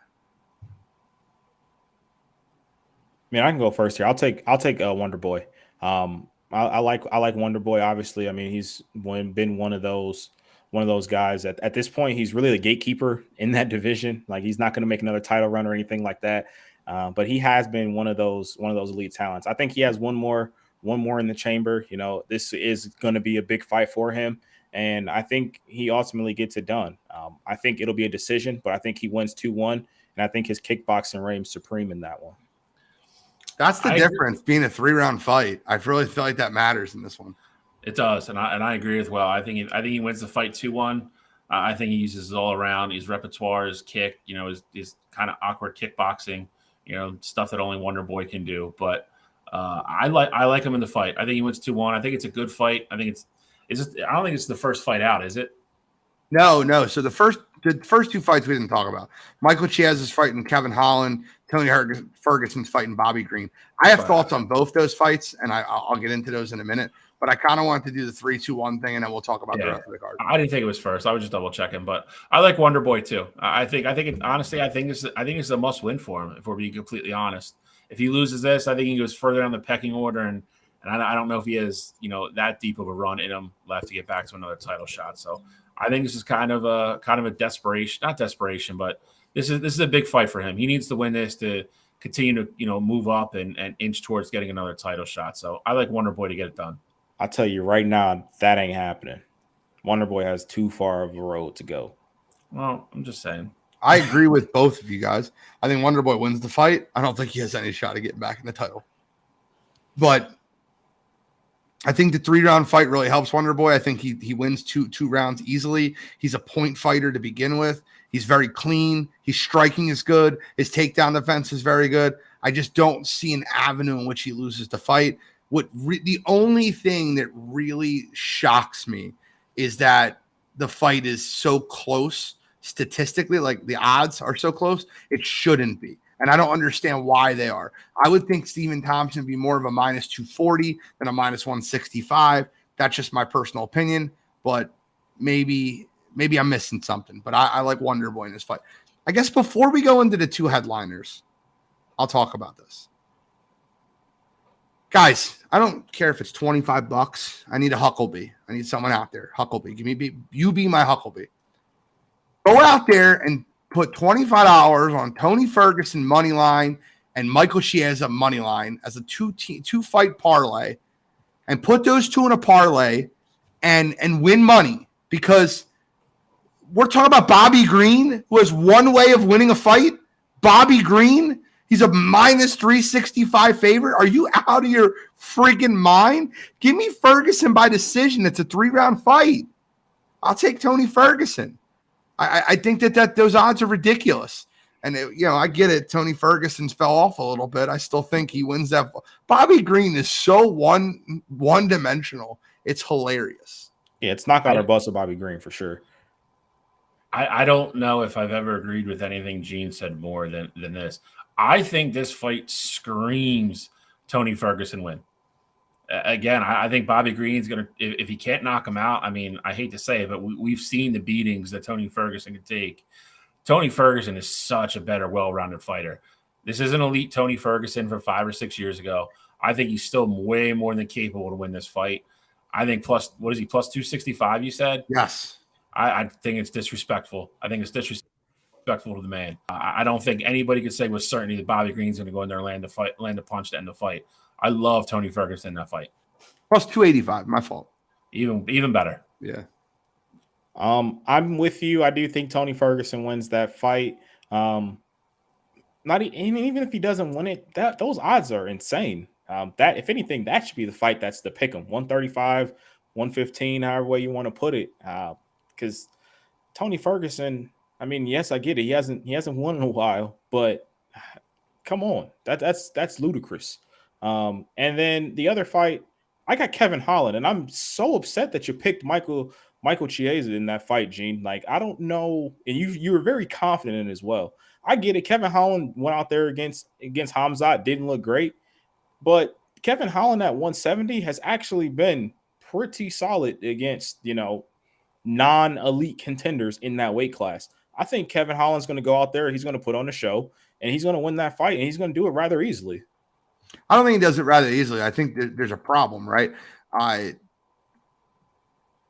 I mean, I can go first here. I'll take Wonder Boy. I like Wonder Boy. Obviously, I mean, he's been one of those guys. At this point, he's really the gatekeeper in that division. Like, he's not going to make another title run or anything like that. But he has been one of those elite talents. I think he has one more in the chamber. This is going to be a big fight for him, and I think he ultimately gets it done. I think it'll be a decision, but I think he wins 2-1, and I think his kickboxing reigns supreme in that one. That's the difference, being a 3-round fight. I really feel like that matters in this one. It does, and I agree as well. I think he wins the fight 2-1. I think he uses it all around. His repertoire, his kick, his kind of awkward kickboxing, stuff that only Wonder Boy can do. But I like him in the fight. I think he wins 2-1. I think it's a good fight. I don't think it's the first fight out, is it? No. So the first 2 fights we didn't talk about. Michael Chiaz is fighting Kevin Holland. Tony Ferguson's fighting Bobby Green. I have thoughts on both those fights, and I'll get into those in a minute. But I kind of wanted to do the 3-2-1 thing, and then we'll talk about the rest of the card. I didn't think it was first. I was just double checking, but I like Wonder Boy too. I think it's a must win for him. If we're being completely honest, if he loses this, I think he goes further down the pecking order, and I don't know if he has that deep of a run in him left to get back to another title shot. So I think this is kind of a desperation, not desperation, but This is a big fight for him. He needs to win this to continue to move up and inch towards getting another title shot. So I like Wonder Boy to get it done. I'll tell you right now, that ain't happening. Wonder Boy has too far of a road to go. Well, I'm just saying. I agree with both of you guys. I think Wonder Boy wins the fight. I don't think he has any shot of getting back in the title. But I think the 3-round fight really helps Wonder Boy. I think he wins two rounds easily. He's a point fighter to begin with. He's very clean. His striking is good. His takedown defense is very good. I just don't see an avenue in which he loses the fight. The only thing that really shocks me is that the fight is so close statistically, like the odds are so close. It shouldn't be. And I don't understand why they are. I would think Stephen Thompson would be more of a minus 240 than a minus 165. That's just my personal opinion, but maybe I'm missing something. But I like Wonder Boy in this fight. I guess before we go into the two headliners, I'll talk about this. Guys, I don't care if it's $25. I need a Huckabee. I need someone out there. Huckabee. You be my Huckabee. Go out there and put $25 on Tony Ferguson money line and Michael Chiesa money line as a two fight parlay, and put those two in a parlay and win money, because we're talking about Bobby Green, who has one way of winning a fight. Bobby Green, he's a minus 365 favorite. Are you out of your freaking mind? Give me Ferguson by decision. It's a 3-round fight. I'll take Tony Ferguson. I think that those odds are ridiculous. And, I get it. Tony Ferguson's fell off a little bit. I still think he wins that. Bobby Green is so one-dimensional. It's hilarious. Yeah, it's knockout or bust of Bobby Green for sure. I don't know if I've ever agreed with anything Gene said more than this. I think this fight screams Tony Ferguson win. Again, I think Bobby Green's going to, if he can't knock him out, I mean, I hate to say it, but we've seen the beatings that Tony Ferguson can take. Tony Ferguson is such a better, well-rounded fighter. This isn't elite Tony Ferguson from 5 or 6 years ago. I think he's still way more than capable to win this fight. I think plus 265, you said? Yes. I think it's disrespectful. I think it's disrespectful to the man. I don't think anybody could say with certainty that Bobby Green's going to go in there and land a punch to end the fight. I love Tony Ferguson in that fight. Plus 285, my fault. Even better. Yeah. I'm with you. I do think Tony Ferguson wins that fight. Not even if he doesn't win it, those odds are insane. That if anything, that should be the fight that's the pick 'em. 135, 115, however way you want to put it. Because Tony Ferguson, I mean, yes, I get it. He hasn't won in a while, but come on, that's ludicrous. And then the other fight, I got Kevin Holland, and I'm so upset that you picked Michael Chiesa in that fight, Gene. Like, I don't know, and you were very confident in it as well. I get it. Kevin Holland went out there against Hamzat, didn't look great, but Kevin Holland at 170 has actually been pretty solid against, non-elite contenders in that weight class. I think Kevin Holland's going to go out there, he's going to put on a show, and he's going to win that fight, and he's going to do it rather easily. I don't think he does it rather easily. I think there's a problem, right?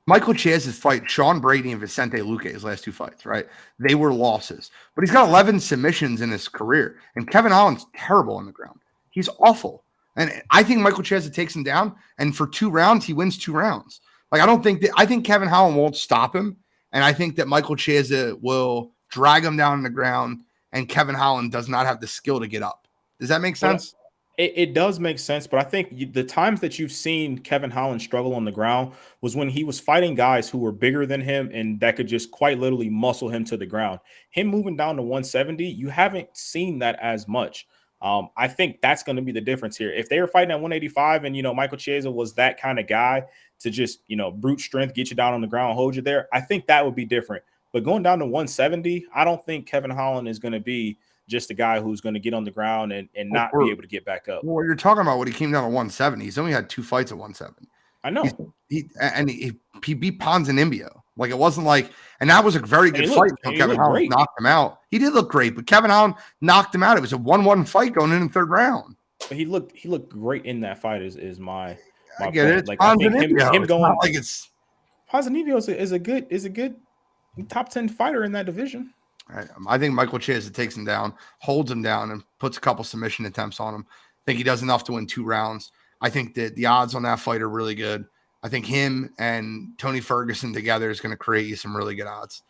Michael Chiesa's fight, Sean Brady and Vicente Luque, his last two fights, right? They were losses. But he's got 11 submissions in his career. And Kevin Holland's terrible on the ground. He's awful. And I think Michael Chiesa takes him down, and for 2 rounds, he wins 2 rounds. Like, I think Kevin Holland won't stop him. And I think that Michael Chiesa will drag him down on the ground, and Kevin Holland does not have the skill to get up. Does that make sense? It does make sense, but I think the times that you've seen Kevin Holland struggle on the ground was when he was fighting guys who were bigger than him and that could just quite literally muscle him to the ground. Him moving down to 170, you haven't seen that as much. I think that's going to be the difference here. If they were fighting at 185 and, Michael Chiesa was that kind of guy to just, brute strength, get you down on the ground, hold you there, I think that would be different. But going down to 170, I don't think Kevin Holland is going to be just a guy who's going to get on the ground and not be able to get back up. Well, you're talking about when he came down to 170. He's only had 2 fights at 170. I know. He beat Ponzinibbio. Like, it wasn't like, and that was a very good fight. Kevin Holland knocked him out. He did look great, but Kevin Holland knocked him out. It was a 1-1 fight going in the 3rd round. But he looked great in that fight. Is my I get point. it. Like, I think him going like it's Ponzinibbio is a good top 10 fighter in that division. Right. I think Michael Chiesa takes him down, holds him down, and puts a couple submission attempts on him. I think he does enough to win 2 rounds. I think that the odds on that fight are really good. I think him and Tony Ferguson together is going to create you some really good odds.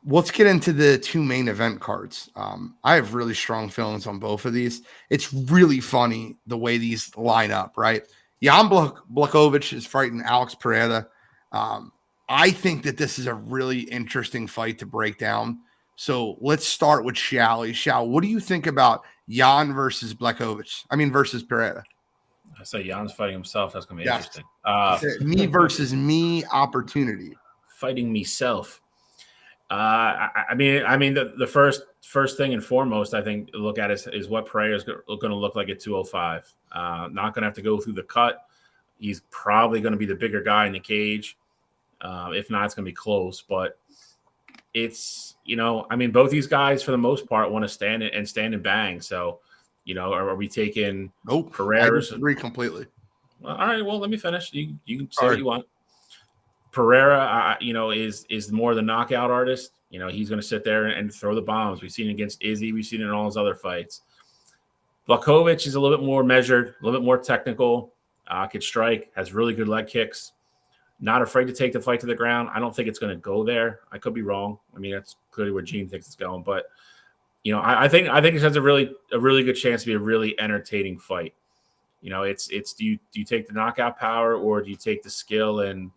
Let's get into the 2 main event cards. I have really strong feelings on both of these. It's really funny the way these line up, right? Jan Blachowicz is fighting Alex Pereira. I think that this is a really interesting fight to break down. So let's start with Shally. Shal, what do you think about Jan versus Blachowicz? Versus Pereira. I say Jan's fighting himself. That's going to be interesting. Me versus me opportunity. Fighting meself. The first thing and foremost, I think, look at is what Pereira is going to look like at 205. Not going to have to go through the cut. He's probably going to be the bigger guy in the cage. If not, it's going to be close. But it's, both these guys for the most part want to stand and bang. So, are we taking Pereira? I disagree completely. Well, all right. Well, let me finish. You can say what you want. Pereira, is more the knockout artist. He's going to sit there and throw the bombs. We've seen it against Izzy. We've seen it in all his other fights. Blachowicz is a little bit more measured, a little bit more technical. Could strike, has really good leg kicks. Not afraid to take the fight to the ground. I don't think it's going to go there. I could be wrong. That's clearly where Gene thinks it's going. But, I think it has a really good chance to be a really entertaining fight. It's do you take the knockout power, or do you take the skill and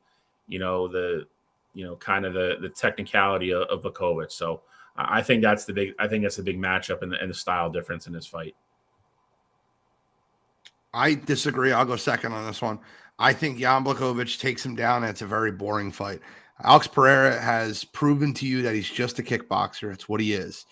the technicality of Blachowicz? So I think that's the big matchup and the style difference in this fight. I disagree. I'll go second on this one. I think Jan Blachowicz takes him down, and it's a very boring fight. Alex Pereira has proven to you that he's just a kickboxer. It's what he is.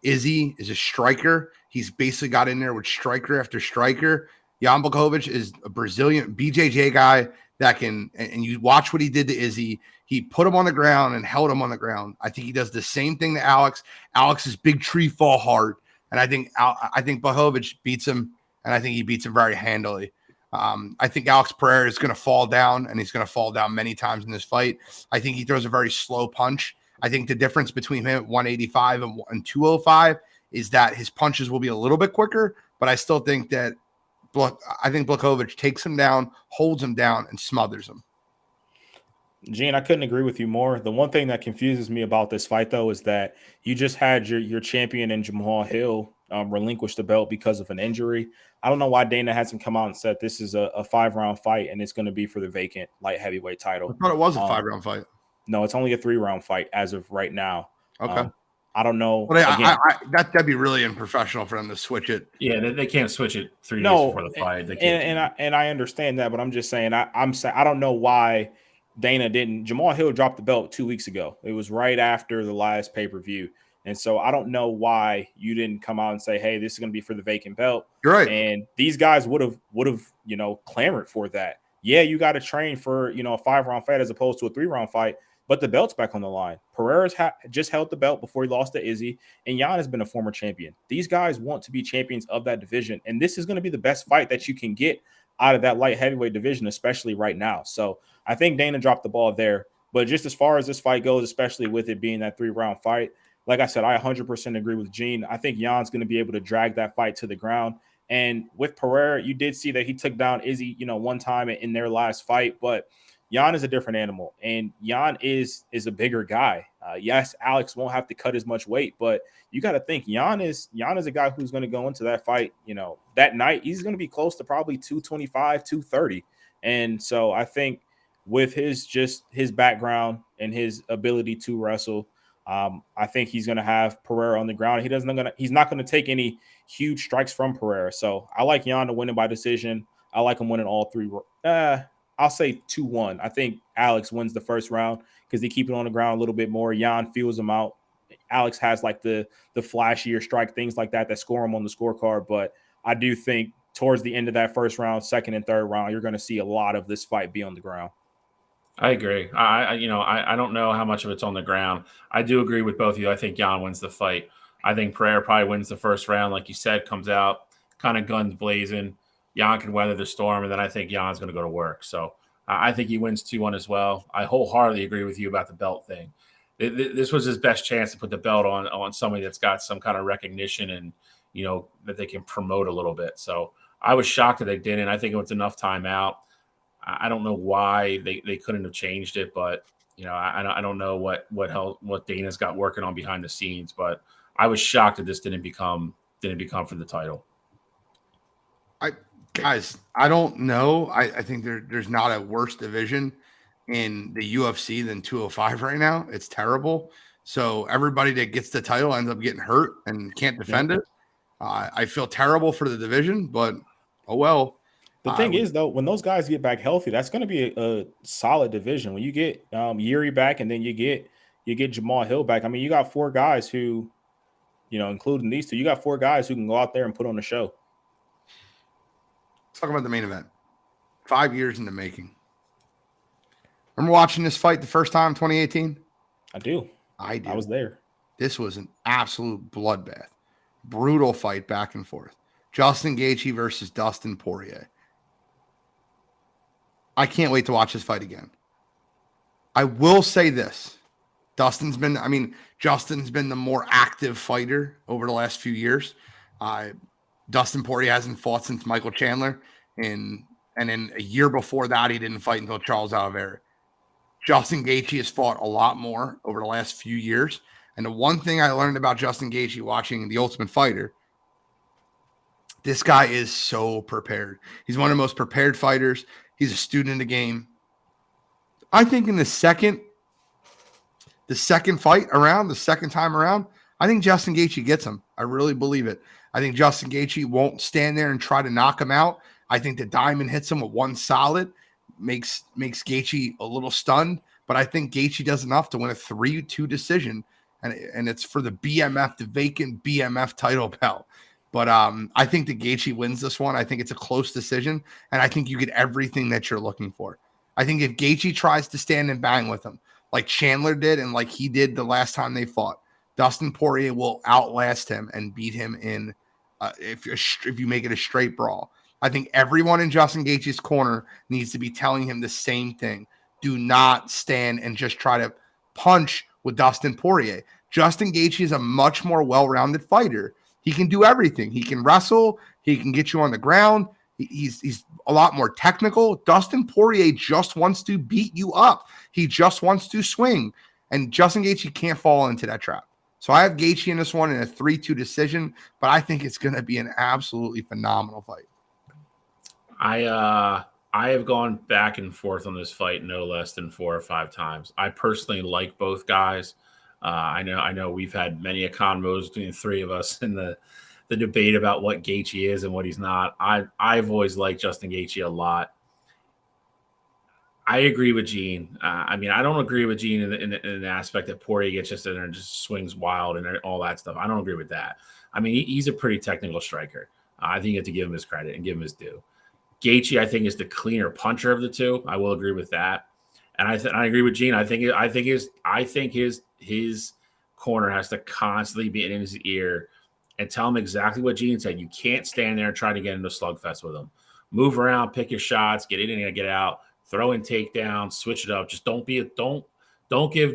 Izzy is a striker. He's basically got in there with striker after striker. Jan Blachowicz is a Brazilian BJJ guy that can, and you watch what he did to Izzy. He put him on the ground and held him on the ground. I think he does the same thing to Alex. Alex's big tree fall hard. And I think Blachowicz beats him, and I think he beats him very handily. I think Alex Pereira is going to fall down, and he's going to fall down many times in this fight. I think he throws a very slow punch. I think the difference between him at 185 and 205 is that his punches will be a little bit quicker, but I still think that Blachowicz takes him down, holds him down, and smothers him. Gene, I couldn't agree with you more. The one thing that confuses me about this fight, though, is that you just had your champion in Jamal Hill relinquish the belt because of an injury. I don't know why Dana hasn't come out and said this is a 5-round fight and it's going to be for the vacant light heavyweight title. I thought it was a 5-round fight. No, it's only a 3-round fight as of right now. Okay. I don't know. But that'd be really unprofessional for them to switch it. Yeah, they can't switch it 3 days before the fight. They can't. And I understand that, but I'm just saying I don't know why Dana didn't. Jamal Hill dropped the belt 2 weeks ago. It was right after the last pay-per-view. And so I don't know why you didn't come out and say, hey, this is going to be for the vacant belt. You're right. And these guys would have clamored for that. Yeah, you got to train for, a 5-round fight as opposed to a 3-round fight, but the belt's back on the line. Pereira's just held the belt before he lost to Izzy, and Jan has been a former champion. These guys want to be champions of that division, and this is going to be the best fight that you can get out of that light heavyweight division, especially right now. So I think Dana dropped the ball there. But just as far as this fight goes, especially with it being that 3-round fight, like I said, I 100% agree with Gene. I think Jan's going to be able to drag that fight to the ground. And with Pereira, you did see that he took down Izzy, one time in their last fight. But Jan is a different animal, and Jan is a bigger guy. Yes, Alex won't have to cut as much weight, but you got to think Jan is a guy who's going to go into that fight. That night he's going to be close to probably 225, 230. And so I think with his background and his ability to wrestle, I think he's going to have Pereira on the ground. He's not going to take any huge strikes from Pereira. So I like Jan to win it by decision. I like him winning all 3. I'll say 2-1. I think Alex wins the first round because they keep it on the ground a little bit more. Jan feels him out. Alex has like the flashier strike, things like that score him on the scorecard. But I do think towards the end of that first round, second and third round, you're going to see a lot of this fight be on the ground. I agree. I don't know how much of it's on the ground. I do agree with both of you. I think Jan wins the fight. I think Pereira probably wins the first round. Like you said, comes out kind of guns blazing. Jan can weather the storm, and then I think Jan's going to go to work. So I think he wins 2-1 as well. I wholeheartedly agree with you about the belt thing. This was his best chance to put the belt on somebody that's got some kind of recognition and, that they can promote a little bit. So I was shocked that they didn't. I think it was enough time out. I don't know why they couldn't have changed it, but I don't know what Dana's got working on behind the scenes, but I was shocked that this didn't become for the title. I don't know. I think there's not a worse division in the UFC than 205 right now. It's terrible. So everybody that gets the title ends up getting hurt and can't defend it. I feel terrible for the division, but oh well. The thing is, though, when those guys get back healthy, that's going to be a solid division. When you get Yuri back, and then you get Jamal Hill back. I mean, you got 4 guys who, including these 2, you got 4 guys who can go out there and put on a show. Let's talk about the main event. 5 years in the making. Remember watching this fight the first time, 2018? I do. I was there. This was an absolute bloodbath. Brutal fight back and forth. Justin Gaethje versus Dustin Poirier. I can't wait to watch this fight again. I will say this. Justin's been the more active fighter over the last few years. Dustin Poirier hasn't fought since Michael Chandler. And then a year before that, he didn't fight until Charles Oliveira. Justin Gaethje has fought a lot more over the last few years. And the one thing I learned about Justin Gaethje watching The Ultimate Fighter, this guy is so prepared. He's one of the most prepared fighters. He's a student in the game. I think in the second fight around, the second time around, I think Justin Gaethje gets him. I really believe it. I think Justin Gaethje won't stand there and try to knock him out. I think the diamond hits him with one solid, makes Gaethje a little stunned, but I think Gaethje does enough to win a 3-2 decision, and it's for the BMF, the vacant BMF title belt. But I think that Gaethje wins this one. I think it's a close decision, and I think you get everything that you're looking for. I think if Gaethje tries to stand and bang with him, like Chandler did and like he did the last time they fought, Dustin Poirier will outlast him and beat him in if you make it a straight brawl. I think everyone in Justin Gaethje's corner needs to be telling him the same thing. Do not stand and just try to punch with Dustin Poirier. Justin Gaethje is a much more well-rounded fighter. He can do everything. He can wrestle. He can get you on the ground. He's a lot more technical. Dustin Poirier just wants to beat you up. He just wants to swing. And Justin Gaethje can't fall into that trap. So I have Gaethje in this one in a 3-2 decision, but I think it's going to be an absolutely phenomenal fight. I have gone back and forth on this fight no less than 4 or 5 times. I personally like both guys. I know we've had many a convos between the 3 of us in the debate about what Gaethje is and what he's not. I've always liked Justin Gaethje a lot. I agree with Gene. I don't agree with Gene in the aspect that Poirier gets just in there and just swings wild and all that stuff. I don't agree with that. I mean, he's a pretty technical striker. I think you have to give him his credit and give him his due. Gaethje, I think, is the cleaner puncher of the 2. I will agree with that, and I agree with Gene. I think his corner has to constantly be in his ear and tell him exactly what Gene said. You can't stand there and try to get into a slugfest with him. Move around, pick your shots, get in and get out, throw in takedowns, switch it up. Just don't give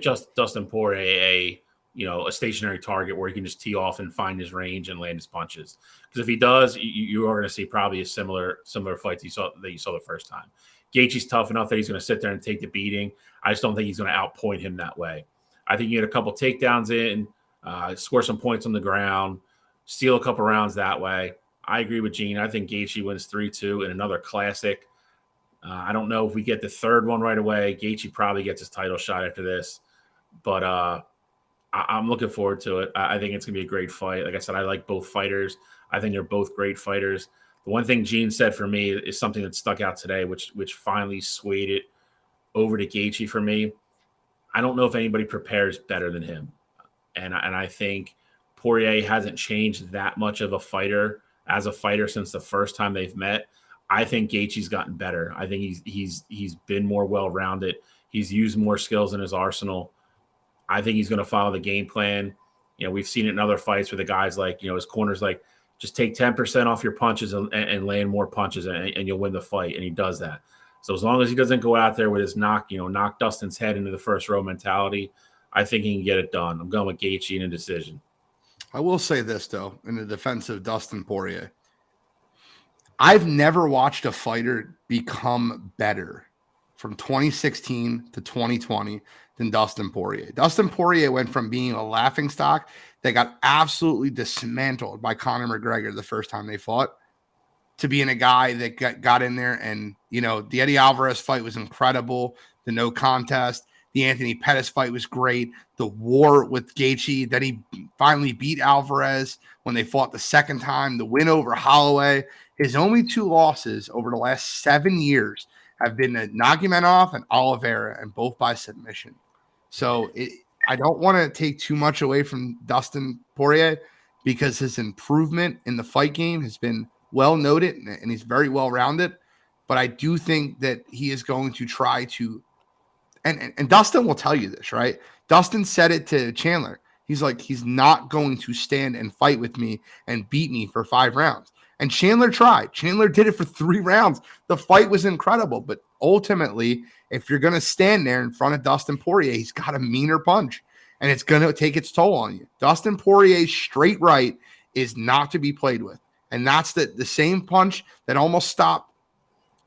Dustin Poirier a stationary target where he can just tee off and find his range and land his punches. Because if he does, you are going to see probably a similar fight that you saw the first time. Gaethje's tough enough that he's going to sit there and take the beating. I just don't think he's going to outpoint him that way. I think you get a couple takedowns in, score some points on the ground, steal a couple rounds that way. I agree with Gene. I think Gaethje wins 3-2 in another classic. I don't know if we get the third one right away. Gaethje probably gets his title shot after this, but I'm looking forward to it. I think it's going to be a great fight. Like I said, I like both fighters. I think they're both great fighters. The one thing Gene said for me is something that stuck out today, which finally swayed it over to Gaethje for me. I don't know if anybody prepares better than him. And I think Poirier hasn't changed that much of a fighter as a fighter since the first time they've met. I think Gaethje's gotten better. I think he's been more well-rounded. He's used more skills in his arsenal. I think he's going to follow the game plan. We've seen it in other fights where the guys his corner's like, just take 10% off your punches and land more punches and you'll win the fight. And he does that. So as long as he doesn't go out there with his knock Dustin's head into the first row mentality, I think he can get it done. I'm going with Gaethje in a decision. I will say this, though, in the defense of Dustin Poirier. I've never watched a fighter become better from 2016 to 2020 than Dustin Poirier. Dustin Poirier went from being a laughingstock that got absolutely dismantled by Conor McGregor the first time they fought to being a guy that got in there. And, the Eddie Alvarez fight was incredible. The no contest. The Anthony Pettis fight was great. The war with Gaethje, that he finally beat Alvarez when they fought the second time. The win over Holloway. His only 2 losses over the last 7 years have been to Nurmagomedov and Oliveira, and both by submission. So I don't want to take too much away from Dustin Poirier because his improvement in the fight game has been well noted and he's very well rounded. But I do think that he is going to try to, and Dustin will tell you this, right? Dustin said it to Chandler. He's like, he's not going to stand and fight with me and beat me for 5 rounds. And Chandler tried. Chandler did it for 3 rounds. The fight was incredible. But ultimately, if you're going to stand there in front of Dustin Poirier, he's got a meaner punch. And it's going to take its toll on you. Dustin Poirier's straight right is not to be played with. And that's the same punch that almost stopped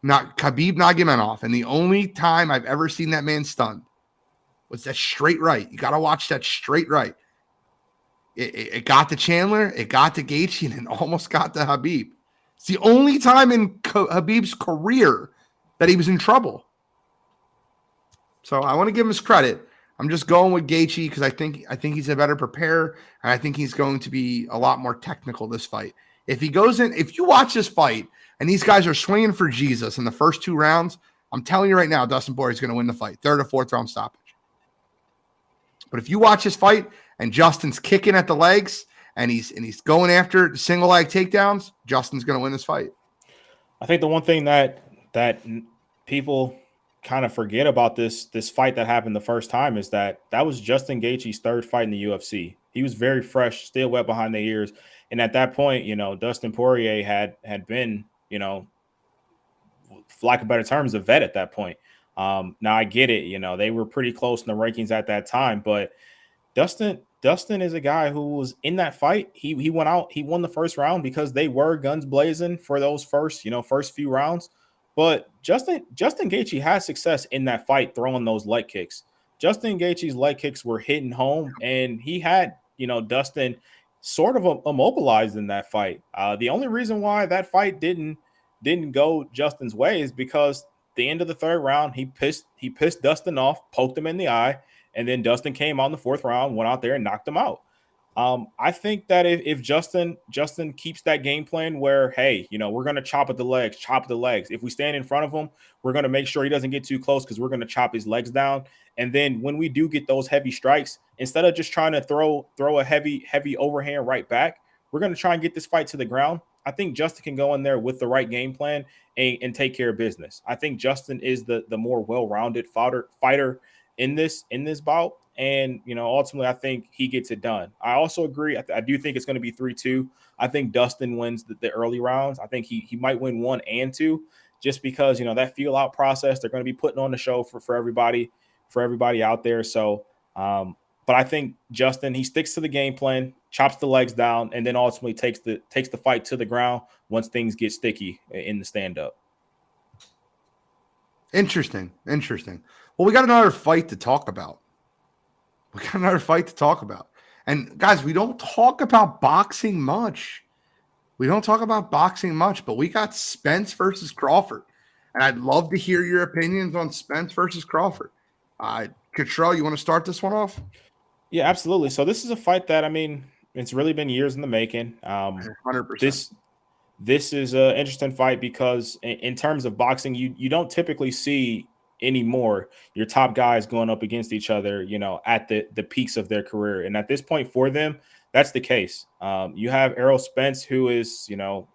Khabib Nurmagomedov. And the only time I've ever seen that man stunned was that straight right. You got to watch that straight right. It got to Chandler, it got to Gaethje, and it almost got to Khabib. It's the only time in Khabib's career that he was in trouble. So I want to give him his credit. I'm just going with Gaethje because I think he's a better preparer, and I think he's going to be a lot more technical this fight. If he goes in, if you watch this fight and these guys are swinging for Jesus in the first 2 rounds, I'm telling you right now, Dustin Poirier is going to win the fight, 3rd or 4th round stoppage. But if you watch this fight and Justin's kicking at the legs and he's going after single leg takedowns, Justin's going to win this fight. I think the one thing that people kind of forget about this fight that happened the first time is that was Justin Gaethje's 3rd fight in the UFC. He was very fresh, still wet behind the ears. And at that point, Dustin Poirier had been, for lack of better terms, a vet at that point. Now I get it, they were pretty close in the rankings at that time, but Dustin is a guy who was in that fight. He went out, he won the first round because they were guns blazing for those first few rounds. But Justin Gaethje had success in that fight throwing those leg kicks. Justin Gaethje's leg kicks were hitting home, and he had, Dustin sort of immobilized in that fight. The only reason why that fight didn't go Justin's way is because the end of the 3rd round, he pissed Dustin off, poked him in the eye, and then Dustin came on the 4th round, went out there and knocked him out. I think that if Justin keeps that game plan where, hey, we're going to chop at the legs. If we stand in front of him, we're going to make sure he doesn't get too close because we're going to chop his legs down. And then when we do get those heavy strikes, instead of just trying to throw a heavy overhand right back, we're going to try and get this fight to the ground. I think Justin can go in there with the right game plan and take care of business. I think Justin is the more well-rounded fighter in this bout. And, ultimately, I think he gets it done. I also agree. I do think it's going to be 3-2. I think Dustin wins the early rounds. I think he might win 1 and 2 just because, that feel-out process, they're going to be putting on the show for everybody out there. So, but I think Justin, he sticks to the game plan, chops the legs down, and then ultimately takes the fight to the ground once things get sticky in the stand-up. Interesting. Well, we got another fight to talk about. And guys, we don't talk about boxing much. But we got Spence versus Crawford. And I'd love to hear your opinions on Spence versus Crawford. Cottrell, you want to start this one off? Yeah, absolutely. So this is a fight that, it's really been years in the making. 100%. This is an interesting fight because in terms of boxing, you don't typically see anymore your top guys going up against each other, at the peaks of their career. And at this point for them, that's the case. You have Errol Spence, who is, a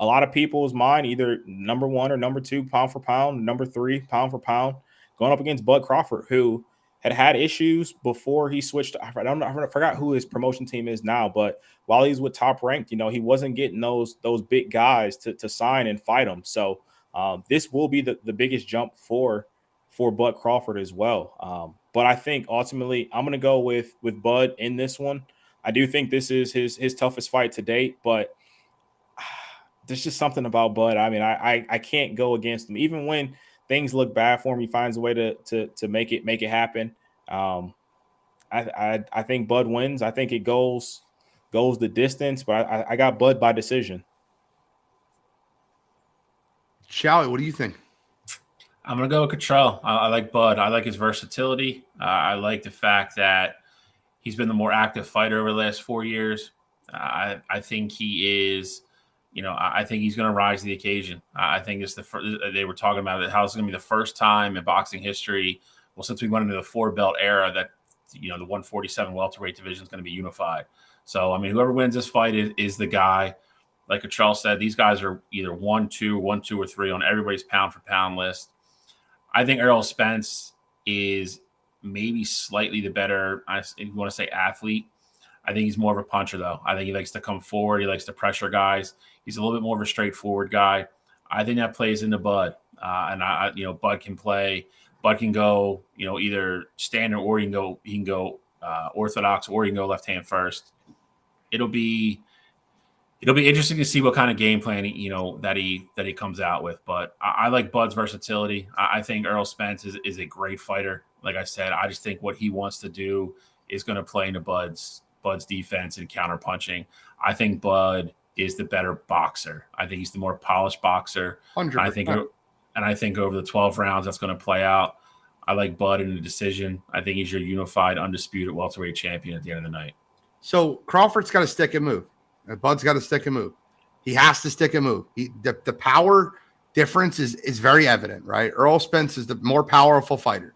lot of people's mind, either number 1 or number 2 pound for pound, number 3 pound for pound, going up against Bud Crawford, who had issues before he switched. I forgot who his promotion team is now, but while he's with Top Ranked, he wasn't getting those big guys to sign and fight him. So this will be the biggest jump for for Bud Crawford as well. But I think ultimately I'm going to go with Bud in this one. I do think this is his toughest fight to date, but there's just something about Bud. I mean, I can't go against him. Even when things look bad for him, he finds a way to make it happen. I think Bud wins. I think it goes the distance, but I got Bud by decision. Chowie, what do you think? I'm going to go with Cottrell. I like Bud. I like his versatility. I like the fact that he's been the more active fighter over the last 4 years. I think he is, I think he's going to rise to the occasion. I think it's they were talking about it, how it's going to be the first time in boxing history, well, since we went into the 4-belt era, that, the 147 welterweight division is going to be unified. So, I mean, whoever wins this fight is the guy. Like Cottrell said, these guys are either 1-2, 1-2, or 3 on everybody's pound-for-pound list. I think Errol Spence is maybe slightly the better, if you want to say, athlete. I think he's more of a puncher, though. I think he likes to come forward. He likes to pressure guys. He's a little bit more of a straightforward guy. I think that plays into Bud. Bud can play. Bud can go, either standard or he can go orthodox, or he can go left hand first. It'll be interesting to see what kind of game plan that he comes out with. But I like Bud's versatility. I think Errol Spence is a great fighter. Like I said, I just think what he wants to do is going to play into Bud's defense and counter punching. I think Bud is the better boxer. I think he's the more polished boxer. 100%. I think over the 12 rounds that's going to play out. I like Bud in the decision. I think he's your unified, undisputed welterweight champion at the end of the night. So Crawford's got to stick and move. Bud's got to stick and move. He has to stick and move. The power difference is very evident, right? Errol Spence is the more powerful fighter.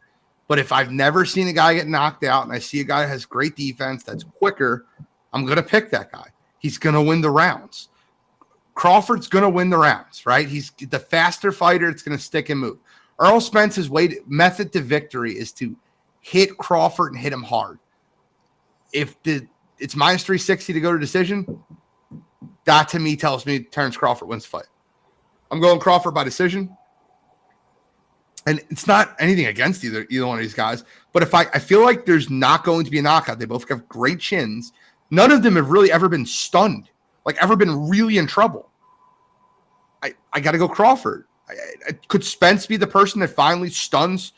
But if I've never seen a guy get knocked out and I see a guy that has great defense that's quicker, I'm going to pick that guy. He's going to win the rounds. Crawford's going to win the rounds, right? He's the faster fighter. It's going to stick and move. Errol Spence's method to victory is to hit Crawford and hit him hard. If it's minus 360 to go to decision, that to me tells me Terrence Crawford wins the fight. I'm going Crawford by decision. And it's not anything against either one of these guys. But if I feel like there's not going to be a knockout, they both have great chins. None of them have really ever been stunned, like ever been really in trouble. I got to go Crawford. Could Spence be the person that finally stuns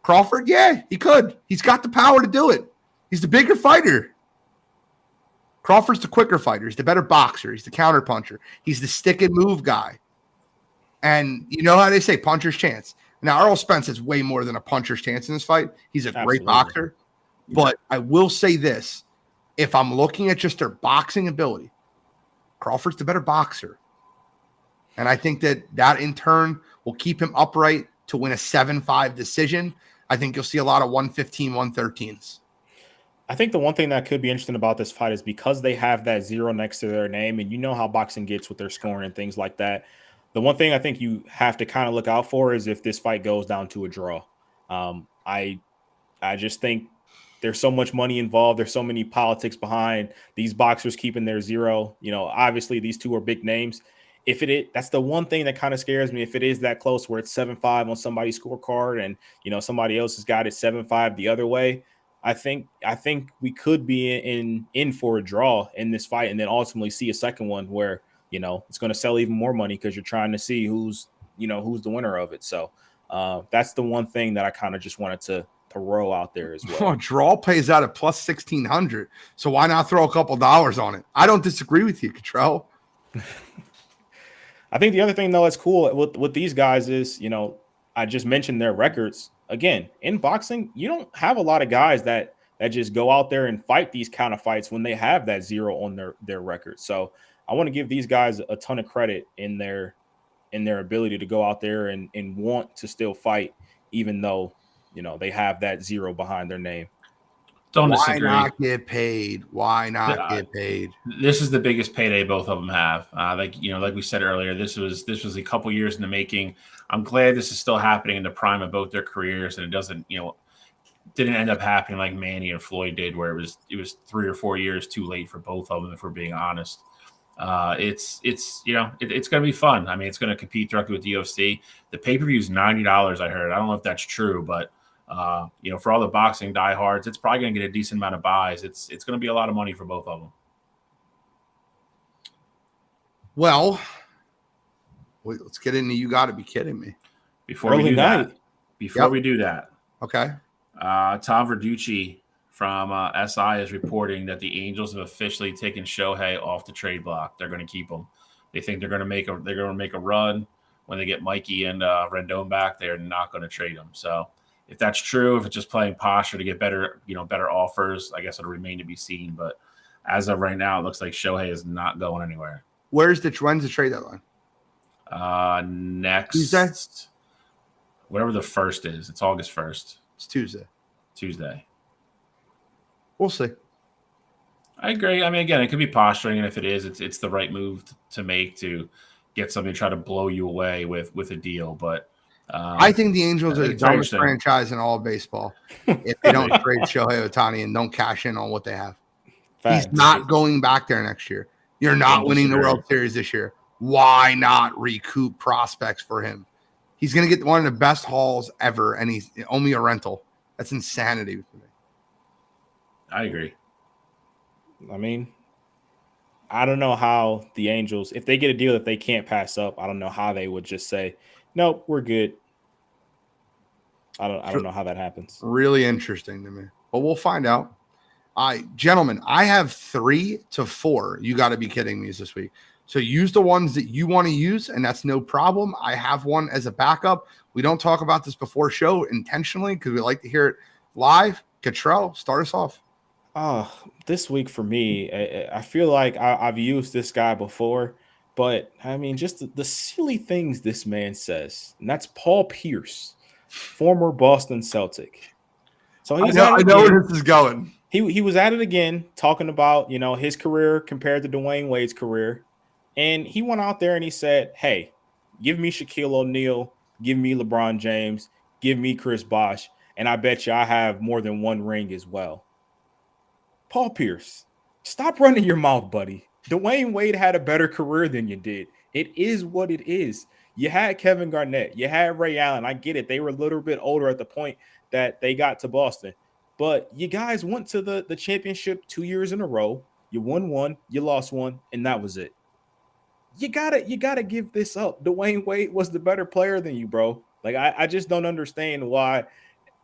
Crawford? Yeah, he could. He's got the power to do it. He's the bigger fighter. Crawford's the quicker fighter. He's the better boxer. He's the counter puncher. He's the stick and move guy. And you know how they say puncher's chance. Now, Errol Spence has way more than a puncher's chance in this fight. He's a great boxer. But I will say this. If I'm looking at just their boxing ability, Crawford's the better boxer. And I think that in turn will keep him upright to win a 7-5 decision. I think you'll see a lot of 115, 113s. I think the one thing that could be interesting about this fight is because they have that 0 next to their name, and you know how boxing gets with their scoring and things like that. The one thing I think you have to kind of look out for is if this fight goes down to a draw. I just think there's so much money involved. There's so many politics behind these boxers keeping their 0. Obviously these two are big names. If it is, that's the one thing that kind of scares me. If it is that close where it's 7-5 on somebody's scorecard and, somebody else has got it 7-5 the other way, I think we could be in for a draw in this fight and then ultimately see a second one where, it's going to sell even more money because you're trying to see who's the winner of it. So that's the one thing that I kind of just wanted to roll out there as well. Draw pays out at plus 1,600. So why not throw a couple dollars on it? I don't disagree with you, Cottrell. I think the other thing, though, that's cool with these guys is, I just mentioned their records. Again, in boxing, you don't have a lot of guys that just go out there and fight these kind of fights when they have that 0 on their record. So I want to give these guys a ton of credit in their ability to go out there and want to still fight, even though, they have that 0 behind their name. Don't disagree. Why not get paid? Why not get paid? This is the biggest payday both of them have. Like we said earlier, this was a couple years in the making. I'm glad this is still happening in the prime of both their careers, and it doesn't, didn't end up happening like Manny and Floyd did, where it was 3 or 4 years too late for both of them, if we're being honest. It's going to be fun. I mean, it's going to compete directly with the UFC. The pay-per-view is $90. I heard. I don't know if that's true, but for all the boxing diehards, it's probably going to get a decent amount of buys. It's going to be a lot of money for both of them. Well, wait, let's get into. You got to be kidding me. Before we do that, okay. Tom Verducci from SI is reporting that the Angels have officially taken Shohei off the trade block. They're going to keep him. They think they're going to make a run when they get Mikey and Rendon back. They're not going to trade him. So if that's true, if it's just playing posture to get better offers, I guess it'll remain to be seen. But as of right now, it looks like Shohei is not going anywhere. When's the trade deadline? Next Tuesday? Whatever the first is. It's August 1st. It's Tuesday. We'll see. I agree. I mean, again, it could be posturing, and if it is, it's the right move to make to get somebody to try to blow you away with a deal. But I think the Angels are the dumbest franchise in all of baseball if they don't trade Shohei Ohtani and don't cash in on what they have. Facts. He's not going back there next year. You're not winning the World Series this year. Why not recoup prospects for him? He's going to get one of the best hauls ever, and he's only a rental. That's insanity for me. I agree. I mean, I don't know how the Angels, if they get a deal that they can't pass up, I don't know how they would just say, nope, we're good. I don't know how that happens. Really interesting to me. But we'll find out. Gentlemen, I have 3 to 4. You got to be kidding me this week. So use the ones that you want to use, and that's no problem. I have one as a backup. We don't talk about this before show intentionally because we like to hear it live. Cottrell, start us off. This week for me, I feel like I've used this guy before, but I mean, just the silly things this man says, and that's Paul Pierce, former Boston Celtic. So I know where this is going. He was at it again, talking about his career compared to Dwayne Wade's career. And he went out there and he said, hey, give me Shaquille O'Neal, give me LeBron James, give me Chris Bosh, and I bet you I have more than one ring as well. Paul Pierce, stop running your mouth, buddy. Dwayne Wade had a better career than you did. It is what it is. You had Kevin Garnett. You had Ray Allen. I get it. They were a little bit older at the point that they got to Boston. But you guys went to the championship 2 years in a row. You won one, you lost one, and that was it. You gotta give this up. Dwayne Wade was the better player than you, bro. Like I just don't understand why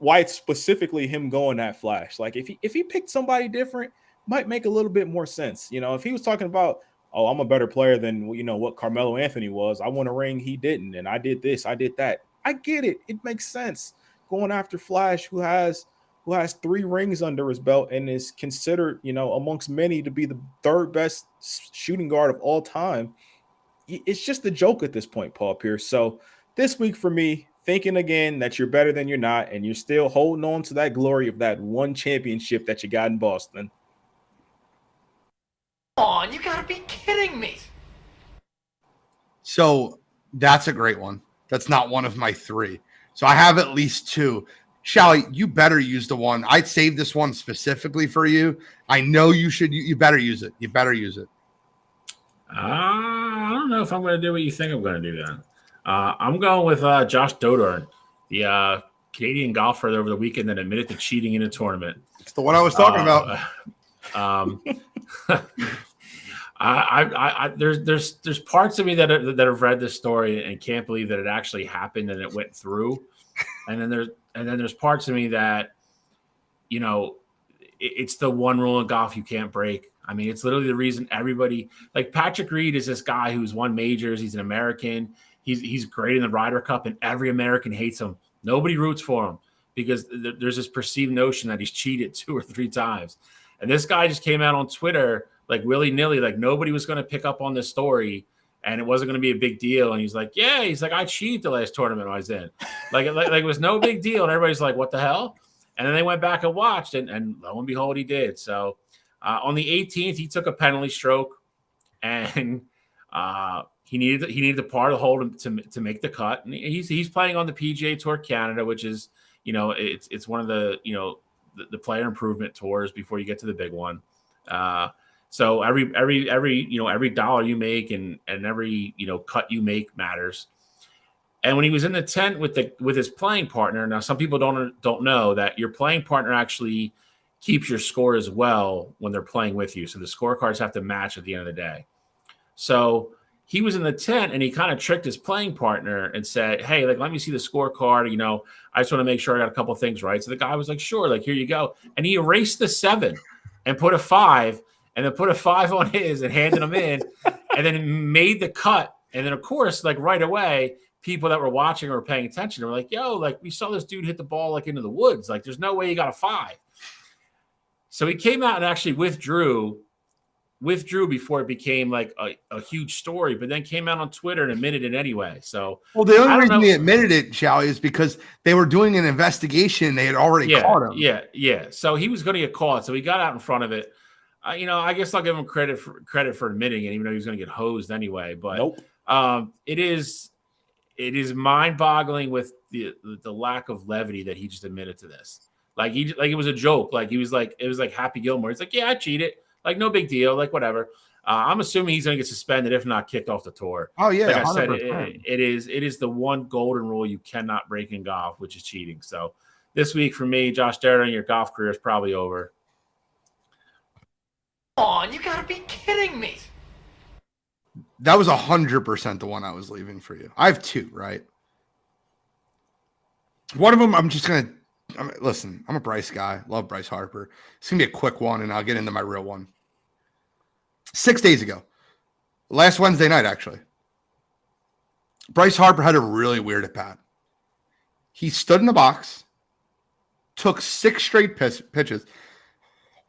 it's specifically him going that flash. Like if he picked somebody different, might make a little bit more sense. If he was talking about, oh, I'm a better player than what Carmelo Anthony was. I won a ring, he didn't, and I did this, I did that. I get it. It makes sense. Going after Flash, who has 3 rings under his belt and is considered, amongst many to be the 3rd best shooting guard of all time. It's just a joke at this point, Paul Pierce. So this week for me, thinking again that you're better than you're not, and you're still holding on to that glory of that one championship that you got in Boston. Come on, you gotta be kidding me. So that's a great one. That's not one of my 3. So I have at least 2. Shally, you better use the one. I'd save this one specifically for you. I know you should. You better use it. You better use it. I don't know if I'm going to do what you think I'm going to do then. I'm going with Josh Dodorn, the Canadian golfer over the weekend that admitted to cheating in a tournament. It's the one I was talking about. There's parts of me that have read this story and can't believe that it actually happened and it went through, and then there's parts of me that, it's the one rule in golf you can't break. I mean, it's literally the reason everybody, like Patrick Reed is this guy who's won majors. He's an American. He's great in the Ryder Cup, and every American hates him. Nobody roots for him because there's this perceived notion that he's cheated 2 or 3 times. And this guy just came out on Twitter like willy-nilly, like nobody was going to pick up on this story, and it wasn't going to be a big deal. And he's like, I cheated the last tournament I was in. Like it was no big deal. And everybody's like, what the hell? And then they went back and watched, and lo and behold, he did. So on the 18th, he took a penalty stroke, and he needed the par to hold him to make the cut. And he's playing on the PGA Tour Canada, which is it's one of the the player improvement tours before you get to the big one. So every dollar you make and every cut you make matters. And when he was in the tent with his playing partner, now some people don't know that your playing partner actually keeps your score as well when they're playing with you. So the scorecards have to match at the end of the day. So he was in the tent and he kind of tricked his playing partner and said, "Hey, like, let me see the scorecard. I just want to make sure I got a couple of things right." So the guy was like, "Sure, like, here you go." And he erased the 7 and put a 5 and then put a 5 on his and handed him in and then made the cut. And then, of course, like right away, people that were watching or paying attention were like, "Yo, like, we saw this dude hit the ball like into the woods. Like, there's no way he got a 5. So he came out and actually withdrew before it became like a huge story, but then came out on Twitter and admitted it anyway. So, well, the only reason he admitted it, Shally, is because they were doing an investigation. They had already caught him. Yeah. So he was going to get caught. So he got out in front of it. I guess I'll give him credit for admitting it, even though he was going to get hosed anyway. But nope. It is mind-boggling with the lack of levity that he just admitted to this. Like it was a joke. Like it was like Happy Gilmore. It's like, yeah, I cheated. Like, no big deal. Like, whatever. I'm assuming he's going to get suspended, if not kicked off the tour. Oh yeah, like I said, it is the one golden rule you cannot break in golf, which is cheating. So this week for me, Josh Darren, your golf career is probably over. Come on, you gotta be kidding me. That was 100% the one I was leaving for you. I have 2, right? One of them, listen, I'm a Bryce guy. Love Bryce Harper. It's going to be a quick one, and I'll get into my real one. 6 days ago, last Wednesday night, actually, Bryce Harper had a really weird at-bat. He stood in the box, took 6 straight pitches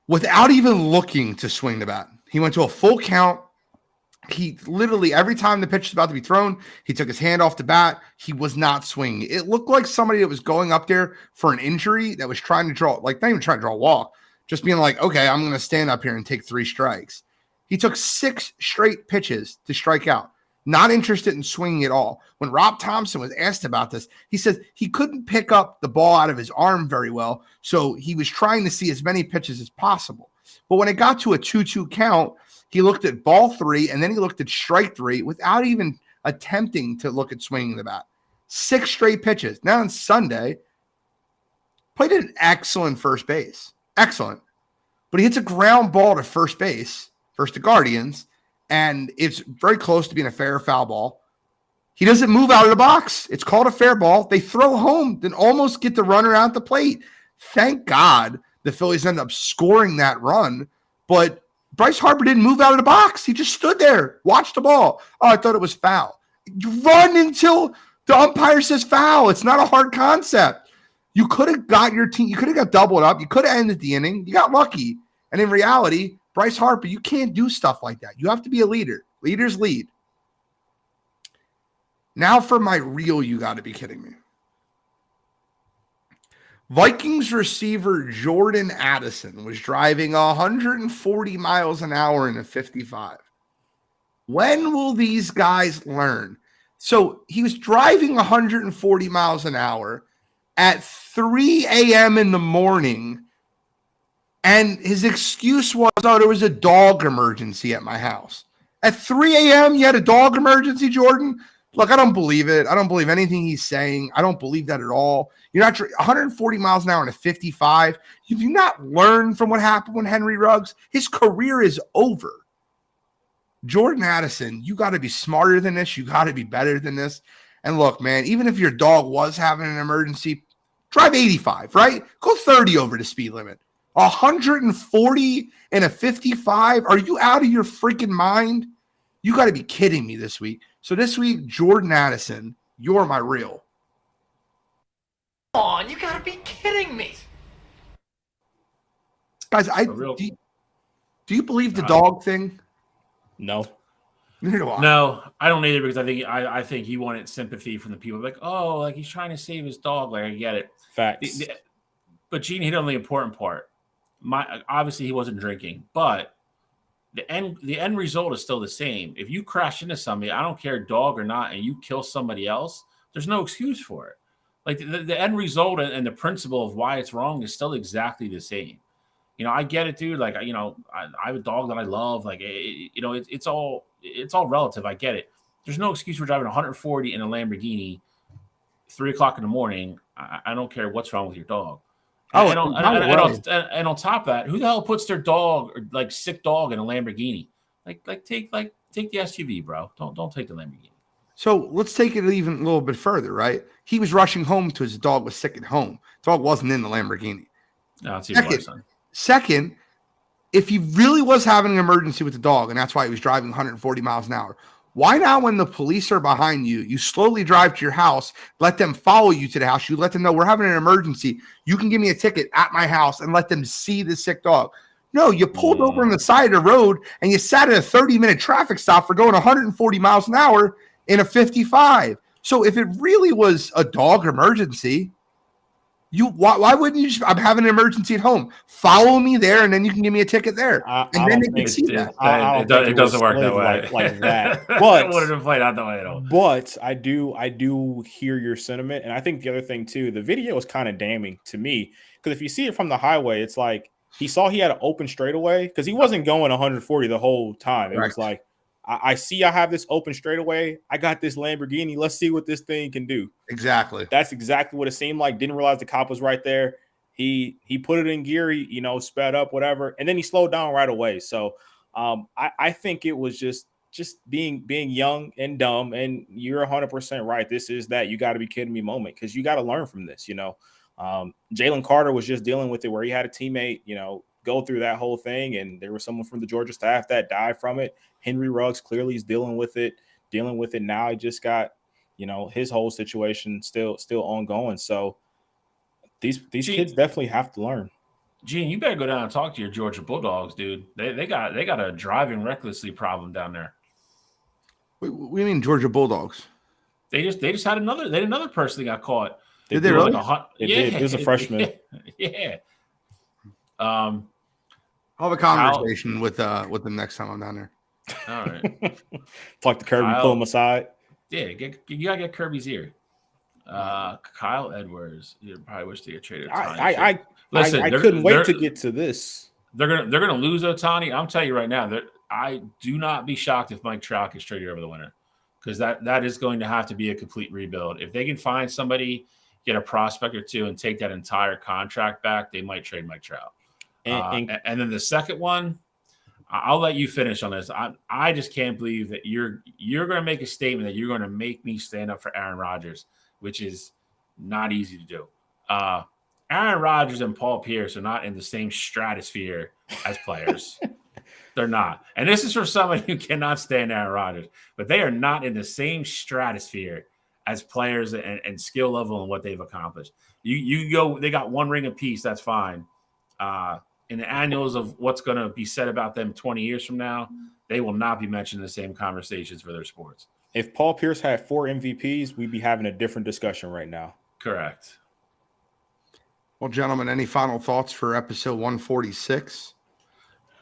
without even looking to swing the bat. He went to a full count. He literally, every time the pitch was about to be thrown, he took his hand off the bat. He was not swinging. It looked like somebody that was going up there for an injury that was trying to draw, like not even trying to draw a walk, just being like, okay, I'm going to stand up here and take 3 strikes. He took 6 straight pitches to strike out, not interested in swinging at all. When Rob Thompson was asked about this, he said he couldn't pick up the ball out of his arm very well, so he was trying to see as many pitches as possible. But when it got to a 2-2 count, he looked at ball 3 and then he looked at strike 3 without even attempting to look at swinging the bat. 6 straight pitches. Now on Sunday, played an excellent first base. Excellent. But he hits a ground ball to first base, first to Guardians, and it's very close to being a fair or foul ball. He doesn't move out of the box. It's called a fair ball. They throw home, then almost get the runner out the plate. Thank God the Phillies ended up scoring that run, but Bryce Harper didn't move out of the box. He just stood there, watched the ball. Oh, I thought it was foul. You run until the umpire says foul. It's not a hard concept. You could have got your team. You could have got doubled up. You could have ended the inning. You got lucky. And in reality, Bryce Harper, you can't do stuff like that. You have to be a leader. Leaders lead. Now for my real, you got to be kidding me. Vikings receiver Jordan Addison was driving 140 miles an hour in a 55. When will these guys learn? So he was driving 140 miles an hour at 3 a.m. in the morning, and his excuse was, oh, there was a dog emergency at my house. At 3 a.m., you had a dog emergency, Jordan? Look, I don't believe it. I don't believe anything he's saying. I don't believe that at all. You're not 140 miles an hour in a 55. You do not learn from what happened when Henry Ruggs. His career is over. Jordan Addison, you got to be smarter than this. You got to be better than this. And look, man, even if your dog was having an emergency, drive 85, right? Go 30 over the speed limit. 140 in a 55? Are you out of your freaking mind? You got to be kidding me this week. So this week, Jordan Addison, you're my real. Come on, you gotta be kidding me. Guys, do you believe the dog thing? No. Neither do I. No, I don't either, because I think he wanted sympathy from the people. Like, oh, like he's trying to save his dog. Like, I get it. Facts. But Gene hit on the important part. Obviously he wasn't drinking, but the end result is still the same. If you crash into somebody, I don't care dog or not, and you kill somebody else, there's no excuse for it. Like the end result and the principle of why it's wrong is still exactly the same. I get it, dude. Like, I have a dog that I love. Like, it's all relative. I get it. There's no excuse for driving 140 in a Lamborghini, 3:00 in the morning. I don't care what's wrong with your dog. And on top of that, who the hell puts their dog or like sick dog in a Lamborghini? Like take the SUV, bro. Don't take the Lamborghini. So let's take it even a little bit further, right? He was rushing home to his dog was sick at home. Dog wasn't in the Lamborghini. No, it's even worse, son. Second, if he really was having an emergency with the dog, and that's why he was driving 140 miles an hour, why not, when the police are behind you, you slowly drive to your house, let them follow you to the house, you let them know we're having an emergency, you can give me a ticket at my house, and let them see the sick dog. No, you pulled over on the side of the road, and you sat at a 30-minute traffic stop for going 140 miles an hour in a 55. So if it really was a dog emergency, why wouldn't you just, I'm having an emergency at home, follow me there, and then you can give me a ticket there, and then they can see that. It doesn't work that way, like that. But it wouldn't have played out that way at all. But I do hear your sentiment, and I think the other thing too, the video is kind of damning to me, because if you see it from the highway, it's like he saw he had an open straightaway, because he wasn't going 140 the whole time. It was like, I see I have this open straightaway. I got this Lamborghini. Let's see what this thing can do. Exactly. That's exactly what it seemed like. Didn't realize the cop was right there. He put it in gear. He, sped up, whatever, and then he slowed down right away. So I think it was just being young and dumb. And you're 100% right. This is that you got to be kidding me moment, because you got to learn from this. Jalen Carter was just dealing with it, where he had a teammate, go through that whole thing, and there was someone from the Georgia staff that died from it. Henry Ruggs clearly is dealing with it now. He just got, his whole situation still ongoing. So these kids definitely have to learn. Gene, you better go down and talk to your Georgia Bulldogs, dude. They got a driving recklessly problem down there. What do you mean Georgia Bulldogs? They just had another person that got caught. Did they really? It was a freshman. Yeah. I'll have a conversation with them next time I'm down there. All right. Talk to Kirby, pull him aside. Yeah, you gotta get Kirby's ear. Kyle Edwards, you probably wish to get traded. I couldn't wait to get to this. They're gonna lose Ohtani. I'm telling you right now, I do not be shocked if Mike Trout gets traded over the winter, because that is going to have to be a complete rebuild. If they can find somebody, get a prospect or two, and take that entire contract back, they might trade Mike Trout. And then the second one, I'll let you finish on this. I just can't believe that you're going to make a statement that you're going to make me stand up for Aaron Rodgers, which is not easy to do. Aaron Rodgers and Paul Pierce are not in the same stratosphere as players. They're not. And this is for somebody who cannot stand Aaron Rodgers, but they are not in the same stratosphere as players and skill level and what they've accomplished. You go, they got one ring apiece, that's fine. In the annuals of what's going to be said about them 20 years from now, they will not be mentioned in the same conversations for their sports. If Paul Pierce had 4 MVPs, we'd be having a different discussion right now. Correct. Well, gentlemen, any final thoughts for episode 146?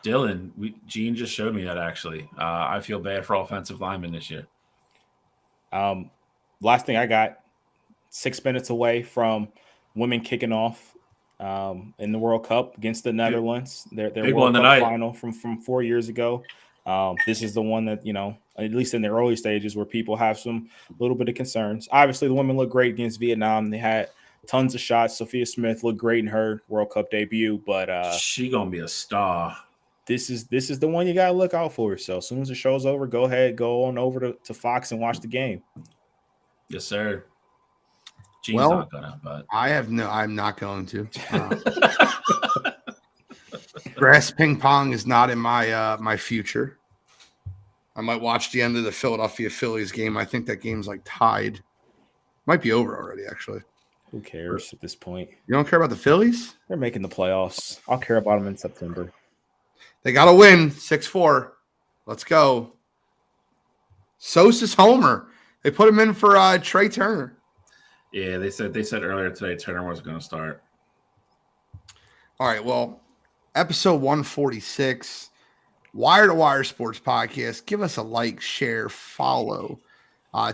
Dylan, Gene just showed me that, actually. I feel bad for offensive linemen this year. Last thing I got, 6 minutes away from women kicking off in the World Cup against the Netherlands. Their World Cup final from 4 years ago. This is the one that, at least in the early stages, where people have a little bit of concerns. Obviously, the women look great against Vietnam. They had tons of shots. Sophia Smith looked great in her World Cup debut, but she gonna be a star. This is the one you gotta look out for. So as soon as the show's over, go on over to Fox and watch the game. Yes, sir. Gene's not gonna, but I'm not going to. Grass ping pong is not in my future. I might watch the end of the Philadelphia Phillies game. I think that game's like tied. Might be over already, actually. Who cares at this point? You don't care about the Phillies? They're making the playoffs. I'll care about them in September. They got to win 6-4. Let's go. Sosa's homer. They put him in for Trey Turner. Yeah, they said earlier today Turner wasn't going to start. All right, well, episode 146, Wire to Wire Sports Podcast. Give us a like, share, follow.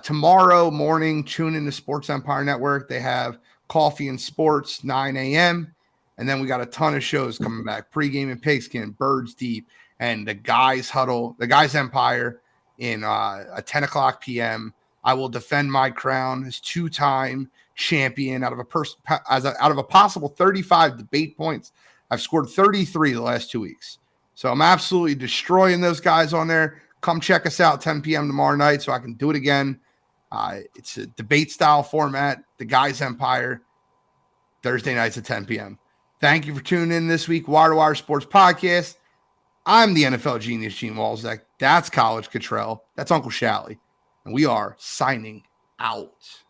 Tomorrow morning, tune in to Sports Empire Network. They have Coffee and Sports, 9 a.m. And then we got a ton of shows coming back. Pregame and Pigskin, Birds Deep, and the Guys Huddle, the Guys Empire in a 10 o'clock p.m. I will defend my crown as two-time champion out of a possible 35 debate points. I've scored 33 the last 2 weeks. So I'm absolutely destroying those guys on there. Come check us out 10 p.m. tomorrow night so I can do it again. It's a debate-style format, the Guys Empire, Thursday nights at 10 p.m. Thank you for tuning in this week, Wire to Wire Sports Podcast. I'm the NFL genius, Gene Walzak. That's College Cottrell. That's Uncle Shally. And we are signing out.